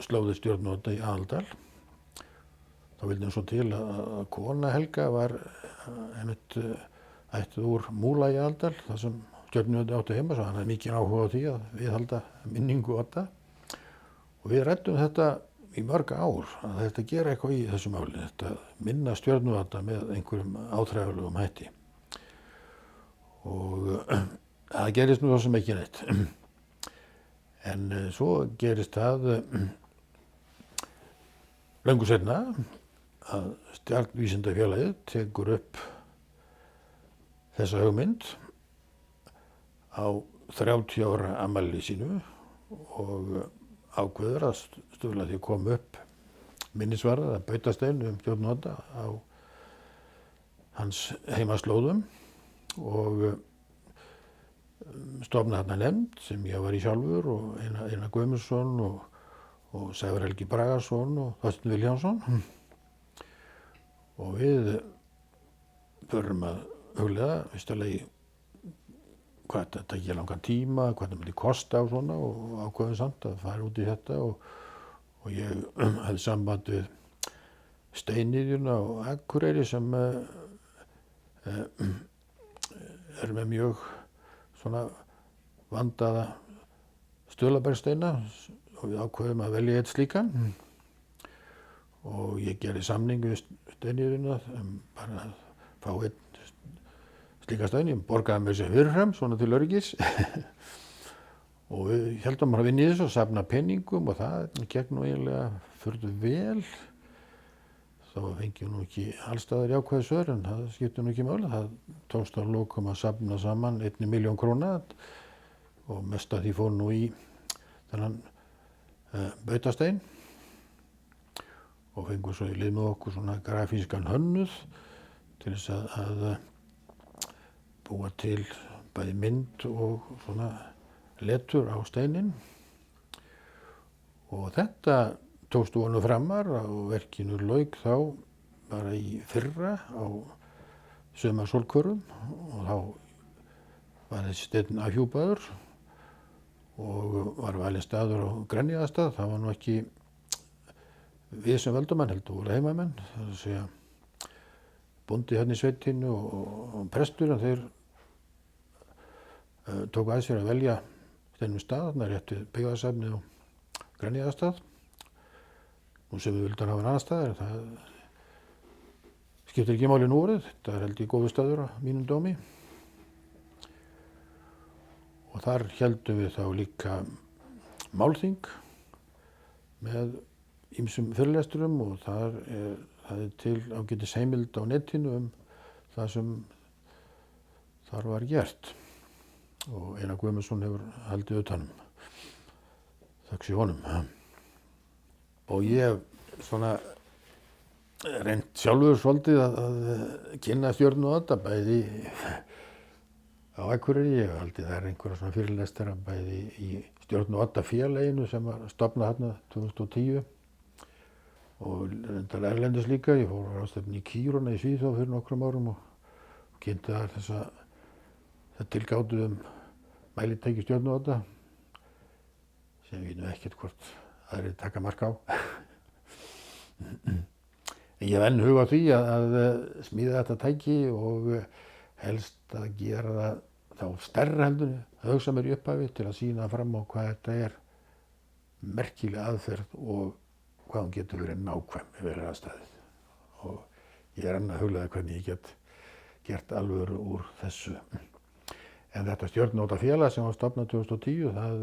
slóði stjörnuodda í Aðaldal. Þá vildum svo til að kona Helga var einmitt ættuð úr Múla í Aðaldal, þar sem stjörnuoddi áttu heima, svo hann hafði mikið áhuga á því að viðhalda minningu odda. Og við ræddum þetta í mörg ár, að þetta gera eitthvað í þessu máli, þetta minna stjörnuodda með einhverjum áþreifanlegum hætti. Og það gerist nú svo sem ekki neitt. En svo gerist það löngu seinna að Stjarnvísindafélagið tekur upp þessa hugmynd á 30 ára afmæli sínu og ákveður að stuðla því að koma upp minnisvarða eða bautastein stjörnuodda á hans heimaslóðum og stofna þarna nefnd sem ég var í sjálfur og Einar Guðmundsson og Sævar Helgi Bragason og Þorsteinn Vilhjálmsson og við förum að hugleiða fyrstulega hvað þetta ekki langan tíma, hvað þetta myndi kosta og svona og ákveðum samt að fara út í þetta og ég hafði samband við Steinniðjuna á Akureyri sem með mjög svona vandaða stuðlabergsteina og við ákveðum að velja eitt slíkan og ég gerði samning við Steinniðjuna bara að fá einn slíka stein, ég borgaði mér sér fyrirfram, svona til öryggis og við heldum að vinna í þessu og safna penningum og það gekk nú eiginlega furðu vel. Þá fengi nú ekki allstaðar jákvæð svör en það skipti nú ekki máli. Það tókst að lokum að safna saman 1 milljón króna og mest af því fór nú í þennan bautastein og fengum svo í lið með okkur svona grafískan hönnuð til þess að búa til bæði mynd og svona letur á steininn og þetta tókst vonum framar og verkinu lauk þá bara í fyrra á sumarsólkvörum og þá var þessi steinn afhjúpaður og var valinn staður á Grenjaðarstað. Það var nú ekki við sem völdum hann, heldur voru heimamenn, það er að segja bóndi hérna í sveitinu og prestur, þeir tóku að sér að velja steinum stað, þarna rétt við byggðasafnið á Grenjaðarstað. Nú sem við vildum hafa hann annar staðar, það skiptir ekki máli nú orðið, þetta er held ég góður staður á mínum dómi. Og þar héldum við þá líka málþing með ýmsum fyrirlesturum og það er til ágætis heimild á netinu það sem þar var gert. Og Einar Guðmundsson hefur haldið utan þökk sé honum. Og ég hef svona reynt sjálfur svolítið að kynna stjörnuodda bæði á Akureyri. Ég hef haldið þær einhverja svona fyrirlestara bæði í Stjörnuoddafélaginu sem var stofnað þarna 2010 og reyndar erlendis líka. Ég fór á ráðstefnu í Kiruna í Svíþjóð fyrir nokkrum árum og kynnti þar það tilgátu mælitæki stjörnuodda sem við nú ekkert hvort aðrir taka mark á. Ég hef enn hug á því að smíða þetta tæki og helst að gera það þá stærra heldur, að hugsa mér í upphafi til að sýna fram á hvað þetta er merkileg aðferð og hvað hún getur verið nákvæm yfir aðstæðið. Og ég er enn að hugleiða hvernig ég get gert alvöru úr þessu. En þetta stjörnunótafélag sem var stofnað 2010, það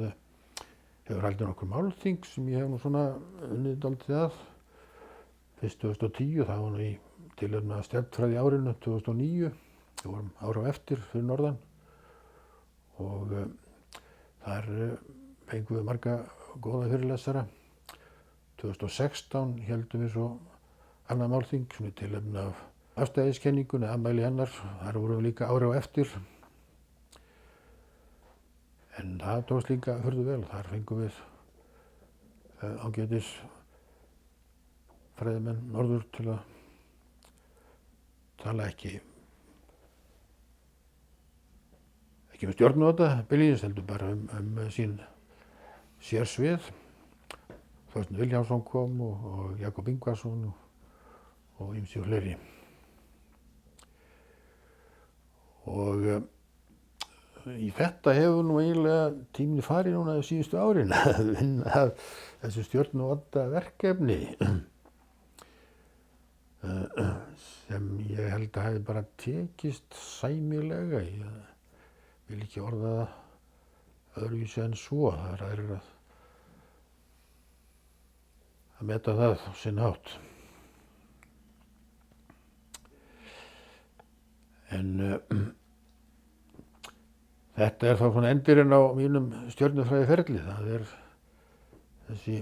hefur haldið nokkur málþing sem ég hef nú svona unnið dálítið að. Fyrst 2010, það var nú í tilefni af stjarnfræði árinu 2009, við vorum ára á eftir fyrir norðan og þar fengum við marga góða fyrirlesara. 2016 héldum við svo annað málþing sem í tilefni af afstæðiskenningunni, afmæli hennar, þar vorum við líka ára á eftir. En það tókst líka furðu vel, þar fengum við ágætis fræðimenn norður til að tala ekki um stjörnunóta beinlínis, heldur bara sín sérsvið. Þorsteinn Vilhjálmsson kom og Jakob Ingvarsson og ýmsir fleiri. Og í þetta hefur nú eiginlega tíminn farið núna síðustu árin að vinna að þessu stjörnunóta verkefni sem ég held að hafi bara tekist sæmilega. Ég vil ekki orða það öðruvísi en svo. Það er aðrir að meta það á sinn hátt. En þetta er þá svona endirinn á mínum stjörnufræðiferli. Það er þessi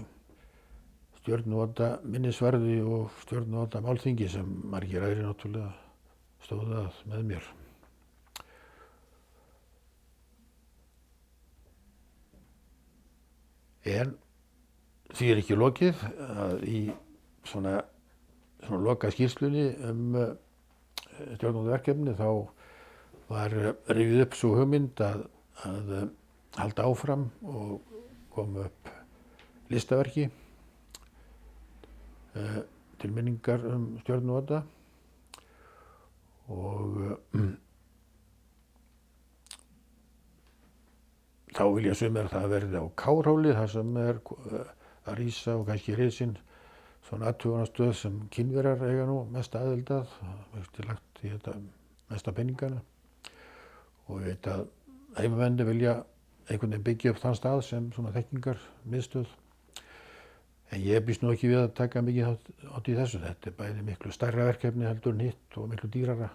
stjörnunóta minnisvarði og stjörnunóta málþingi sem margir aðrir náttúrulega stóðu að með mér. En því er ekki lokið að í svona loka skýrslunni stjörnunótaverkefni þá var rifið upp sú hugmynd að halda áfram og koma upp listaverki til minningar stjörnunóta og þá vilja sumir að það verði á Kárhóli, þar sem er að rísa og kannski risinn svona athugunarstöð sem Kínverjar eiga nú mest aðild að. Það er lagt í þetta mesta peningana og ég veit að heimamenni vilja einhvern veginn byggja upp þann stað sem svona þekkingarmiðstöð. En ég býst nú ekki við að taka mikið þátt í þessu. Þetta er bæði miklu stærra verkefni heldur en hitt og miklu dýrara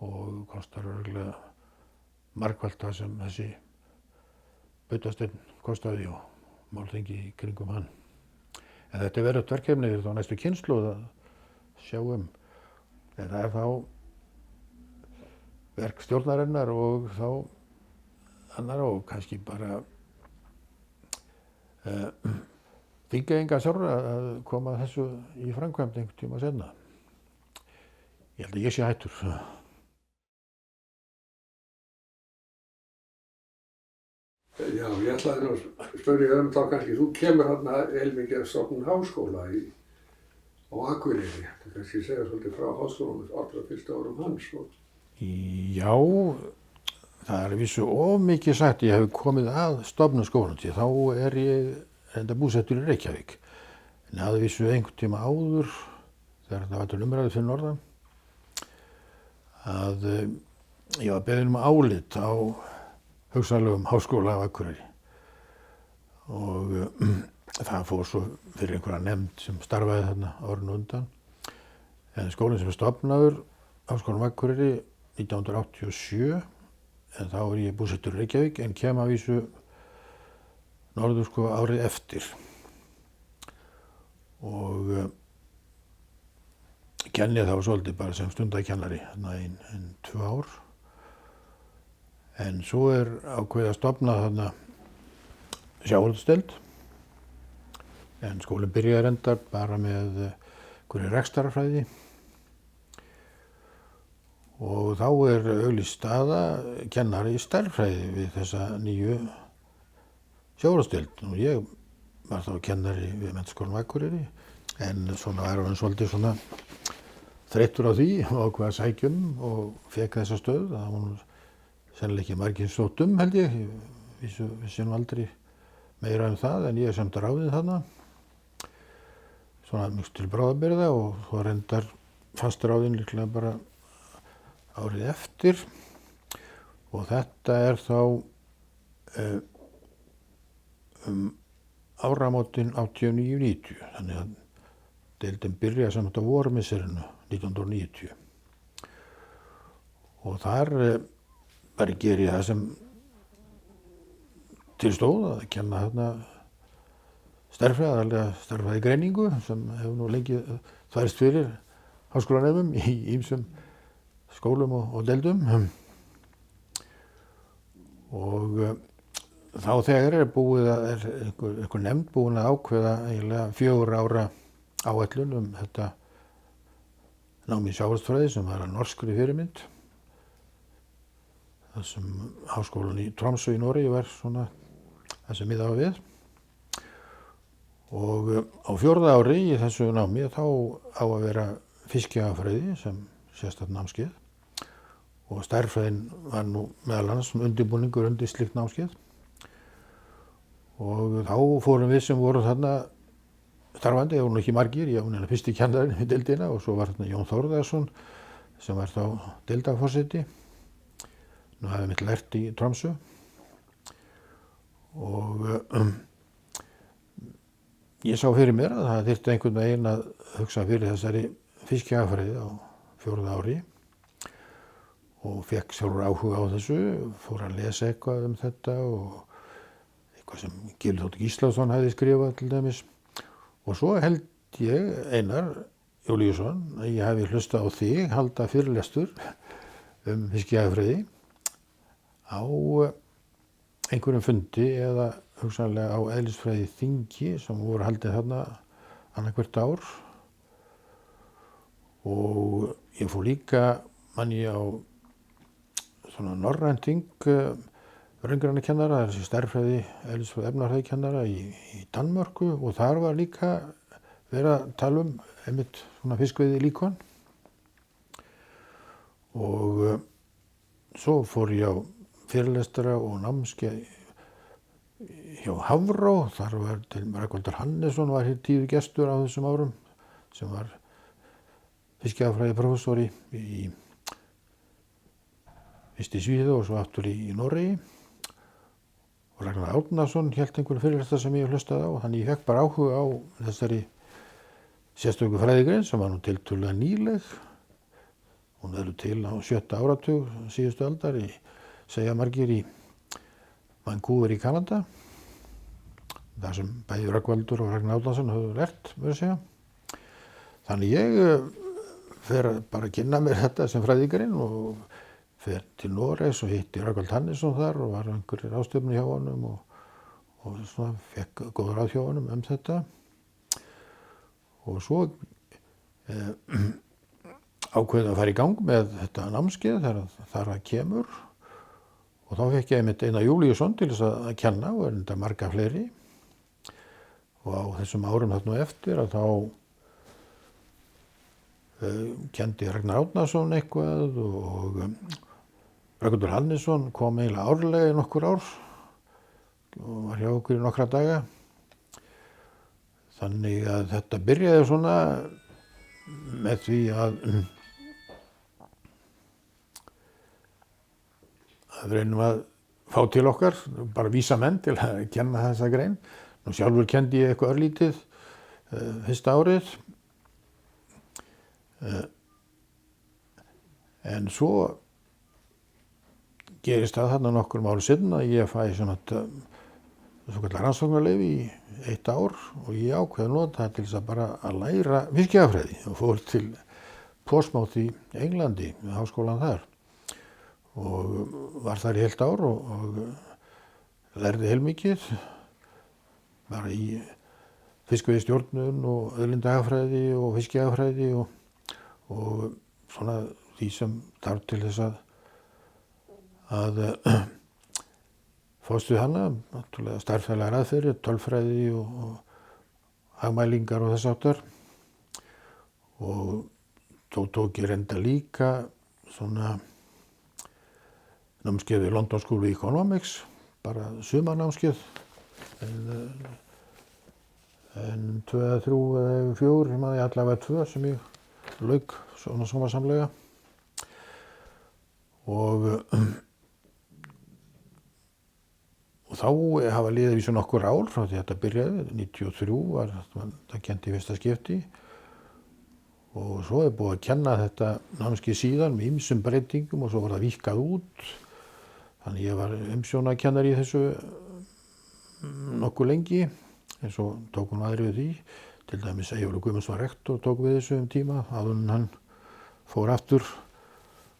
og kostar örugglega margfalt það sem þessi Bautasteinn kostaði og málþingi í kringum hann. En þetta er verðugt verkefni fyrir þá næstu kynslóð að sjá En það er þá verk stjórnarinnar og þá annarra og kannski bara Þingeyinga sjálfra að koma þessu í framkvæmd einhvern tíma seinna. Ég held að ég sé hættur. Já, ég ætlaði nú að spyrja þá kannski, þú kemur hérna heilmikið að stofnun háskóla á Akureyri. Þú kannski segja svolítið frá háskólanum allra fyrstu árum hans. Já, það er vissu of mikið sagt. Ég hef komið að stofnun skólanum því þá er ég enda búsettur í Reykjavík. En það vissu einhvern tíma áður, þegar það var til umræðu fyrir norðan, að ég var beðinn álit á hugsanlegum háskóla á Akureyri. Og það fór svo fyrir einhverja nefnd sem starfaði þarna árinu undan. En skólinn sem er stofnaður, Háskólanum á Akureyri, 1987, en þá er ég búsettur í Reykjavík en kem að vísu norður árið eftir. Og kenni þá svolítið bara sem stundakennari þarna í 2 ár. En svo er ákveðið að stofna þarna sjávarútvegsdeild. En skólinn byrjaði reyndar bara með einhverri rekstrarfræði. Og þá er auglýst staða kennari í stærðfræði við þessa nýju sjávarútvegsdeild. Og ég var þá kennari við Menntaskólanum á Akureyri. En svona var hann svolítið svona þreyttur á því og ákvað að sækja og fekk þessa stöð. Það var nú sennilega ekki margir sótt held ég. Vissi nú aldrei meira það en ég samt ráðið þarna. Svona mjög til bráðabirgða og svo reyndar fast ráðin líklega bara árið eftir. Og þetta þá áramótin 89-90. Þannig að deildin byrjaði samt á vormisserinu 1990. Og þar bara geri ég það sem til stóð að kenna þarna stærðfræði greiningu sem hefur nú lengi þværst fyrir háskólanemum í ýmsum skólum og deildum. Og þá þegar búið að einhver nefnd búin að ákveða eiginlega 4 ára áætlun þetta nám í sjávarútvegsfræði sem var að norskri fyrirmynd. Það sem háskólan í Tromsø í Noregi var svona það sem miðað var við. Og á 4. ári í þessu námi þá á að vera fiskjafræði sem sérstakt námskeið og stærðfræðin var nú meðal annars undirbúningur undir slíkt námskeið. Og þá fórum við sem vorum þarna starfandi, það voru nú ekki margir, ég var fyrsti kennarinn í deildina og svo var þarna Jón Þórðarsson sem var þá deildarforseti. Nú hafði mitt lært í Tromsø og ég sá fyrir mér að það þyrfti einhvern veginn að hugsa fyrir þessari fiskjafræði á 4. ári og fekk sjálfur áhuga á þessu, fór að lesa eitthvað þetta og eitthvað sem Gylfi Þ. Gíslason hefði skrifað til dæmis. Og svo held ég, Einar Júlíusson, að ég hafi hlustað á þig halda fyrirlestur fiskjafræði á einhverjum fundi eða hugsanlega á eðlisfræði þingi sem voru haldið þarna annað hvert ár. Og ég fór líka manni á svona norrænt þing raungranakennara, þessi stærðfræði, eðlisfræði, efnafræðikennara í Danmörku og þar var líka verið að tala einmitt svona fiskveiði líkon. Og svo fór ég á fyrirlestara og námskeið hjá Hafró, þar var til Rögnvaldur Hannesson var hér tíður gestur á þessum árum sem var fiskjafræði prófessor fyrst í Svíþjóð og svo aftur í Noregi. Og Ragnar Árnason hélt einhverju fyrirlestra sem ég hlustaði á, þannig ég fekk bara áhuga á þessari sérstöku fræðigrein sem var nú tiltölulega nýleg. Hún verður til á 7. áratug síðustu aldar segja margir í Vancouver í Kanada. Það sem bæði Rögnvaldur og Ragnar Árnason höfðu lært, verður að segja. Þannig ég fer bara að kynna mér þetta sem fræðigrein og fer til Noregs og hitti Rögnvald Hannesson þar og var einhverjir ráðstefnur hjá honum og svona fekk góð ráð hjá honum þetta. Og svo ákveðið að fara í gang með þetta námskeið þegar þar að kemur og þá fekk ég einmitt Einar Júlíusson til þess að kenna og enda marga fleiri. Og á þessum árum þarna eftir að þá kendi Ragnar Árnason eitthvað og Rögnvaldur Hannesson kom eiginlega árlega í nokkur ár og var hjá okkur í nokkra daga. Þannig að þetta byrjaði svona með því að við reynum að fá til okkar, bara vísa menn til að kenna þessa grein. Nú sjálfur kendi ég eitthvað örlítið fyrsta árið. En svo gerist það þarna nokkur árum seinna að ég fæ svona svokallar rannsóknarleyfi í 1 ár og ég ákveð að nota það til þess að bara að læra fiskjafræði og fór til Portsmouth í Englandi, við háskólan þar og var þar í heilt ár og lærði heilmikið bara í fiskveiðistjórnun og auðlindahagfræði og fiskjafræði og svona því sem þarf til þess að fást við hana, náttúrulega stærðfræðilegar aðferðir, tölfræði og hagmælingar og þess áttar. og tók ég reynda líka svona námskeið við London School of Economics, bara sumarnámskeið, en 2 eða 3 eða 4, ég man allavega 2 sem ég lauk svona sómasamlega. Og þá hafa liðið vísu nokkur ár frá því þetta byrjaði, 93 var það kennt í fyrsta skipti og svo búið að kenna þetta námskeið síðan með ýmsum breytingum og svo var það víkkað út. Þannig ég var umsjónarkennari í þessu nokkuð lengi, en svo tók hún aðri við því. Til dæmis Eyjólfur Guðmundsson rektor tók við þessu tíma, áður en hann fór aftur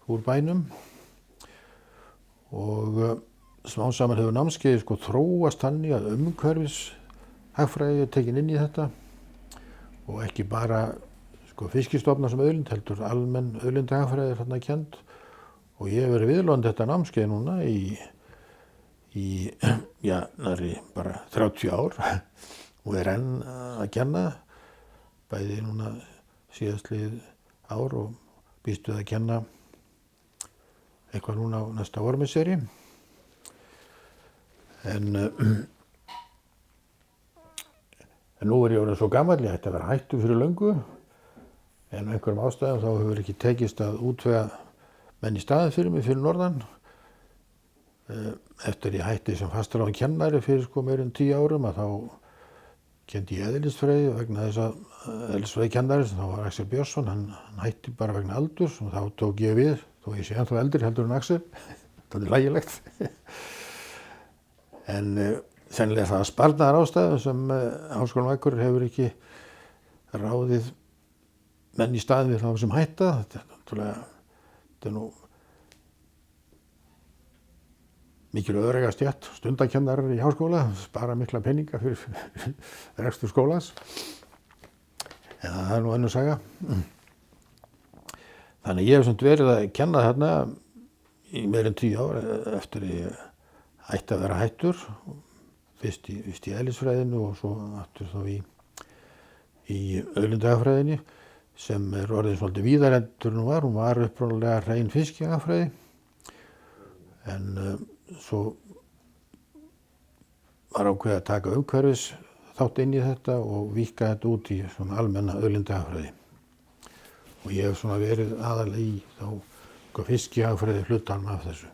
úr bænum. Og smám saman hefur námskeiðið þróast þannig að umhverfishagfræði er tekin inn í þetta og ekki bara fiskistofna sem auðlind, heldur almenn auðlindahagfræði er þarna kennd. Og ég hef verið viðlóðandi þetta námskeið núna í nærri bara 30 ár og er enn að kenna, bæði núna síðastlið ár og býst við að kenna eitthvað núna á næsta vormisseri. En nú er ég orðinn svo gamall, ég ætti að vera hættur fyrir löngu, en af einhverjum ástæðum þá hefur ekki tekist að útvega menn í staðinn fyrir mig fyrir norðan. Eftir ég hætti sem fastráðinn kennari fyrir meira en 10 árum að þá kenndi ég eðlisfræði vegna þess að eðlisfræðikennari sem þá var Axel Björnsson, hann hætti bara vegna aldurs og þá tók ég við, þó ég sé ennþá eldri heldur en Axel, þetta er lægilegt. En sennilega það sparnaðarástæðum sem Háskólinn á Akureyri hefur ekki ráðið menn í staðinn við þá sem hætta. Þetta er nú mikil öðrega stétt, stundakennarar í háskóla, spara mikla peninga fyrir rekstur skólans. En það er nú önnur saga. Þannig ég hef samt verið að kenna þarna í meira en 10 ár eftir ég ætti að vera hættur. Fyrst í eðlisfræðinu og svo aftur þá í auðlindahagfræðinni sem er orðin svolítið víðar heldur en hún var upprunalega hrein fiskihagfræði. En svo var ákveðið að taka umhverfis þátt inn í þetta og víkka þetta út í svona almenna auðlindahagfræði. Og ég hef svona verið aðalega í þá fiskihagfræði hlutanum af þessu.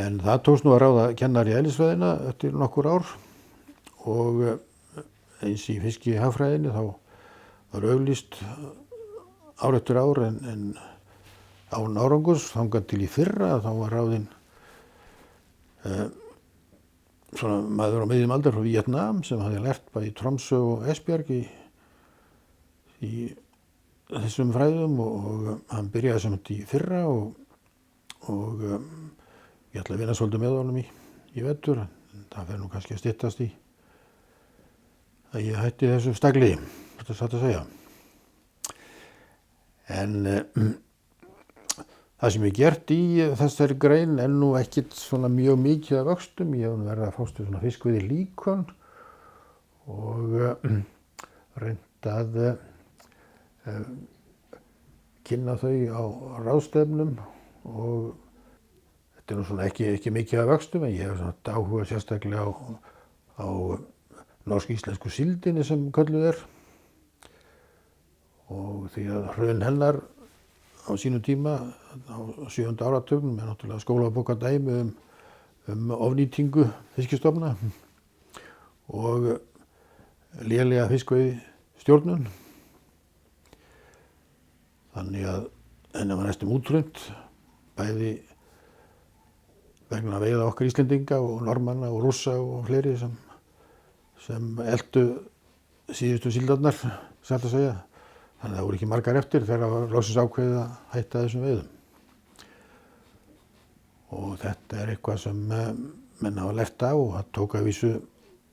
En það tókst nú að ráða kennari í eðlisfræðina eftir nokkur ár og eins í fiskihagfræðinni þá var auglýst ár eftir ár en án árangurs, þangað til í fyrra þá var ráðinn svona maður á miðjum aldri frá Víetnam sem hafði lært bæði í Tromsö og Esbjerg í þessum fræðum og hann byrjaði samt í fyrra og ég ætla að vinna svolítið með honum í vetur, en það fer nú kannski að styttast í að ég hætti þessu stagli, þetta er satt að segja. En það sem ég gert í þessari grein er nú ekkert svona mjög mikið af vöxtum. Ég hef verið að fást við svona fiskveiði líkön og reynt að kynna þau á ráðstefnum og þetta er nú svona ekki mikið af vöxtum, en ég hef svona áhuga sérstaklega á norsk-íslensku síldinni sem kölluð er og því að hrun hennar á sínum tíma á 7. áratugnum er náttúrulega skólabókardæmi um ofnýtingu fiskistofna og lélega fiskveiðistjórnun. Þannig að henni var næstum útrunnt, bæði vegna veiða okkar Íslendinga og Normanna og Rússa og fleiri sem eltu síðustu síldarnar, satt að segja. Þannig að það voru ekki margar eftir þegar það var loksins ákveðið að hætta þessum veiðum. Og þetta er eitthvað sem menn hafa lært á og það tók að vísu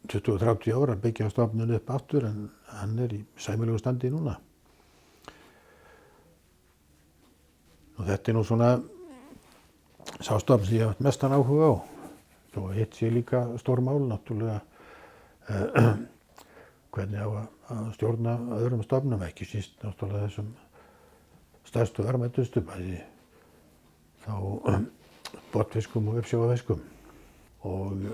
20-30 ár að byggja stofnun upp aftur en hann er í sæmilegu standi núna. Og þetta er nú svona sá stofn sem ég hef haft mestan áhuga á. Svo hitt sé líka stór mál náttúrulega hvernig á að stjórna öðrum stofnum, ekki síst náttúrulega þessum stærstu verðmætustu, bæði þá botnfiskum og uppsjávarfiskum. Og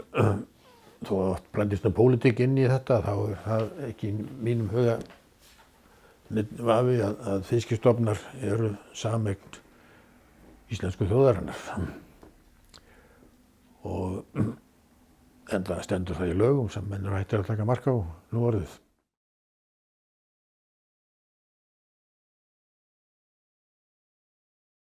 þó að blandist pólitík inn í þetta, þá það ekki í mínum huga vafi að fiskistofnar eru sameign íslensku þjóðarinnar. Og enda stendur það í lögum sem menn eru hættir að taka mark á nú orðið.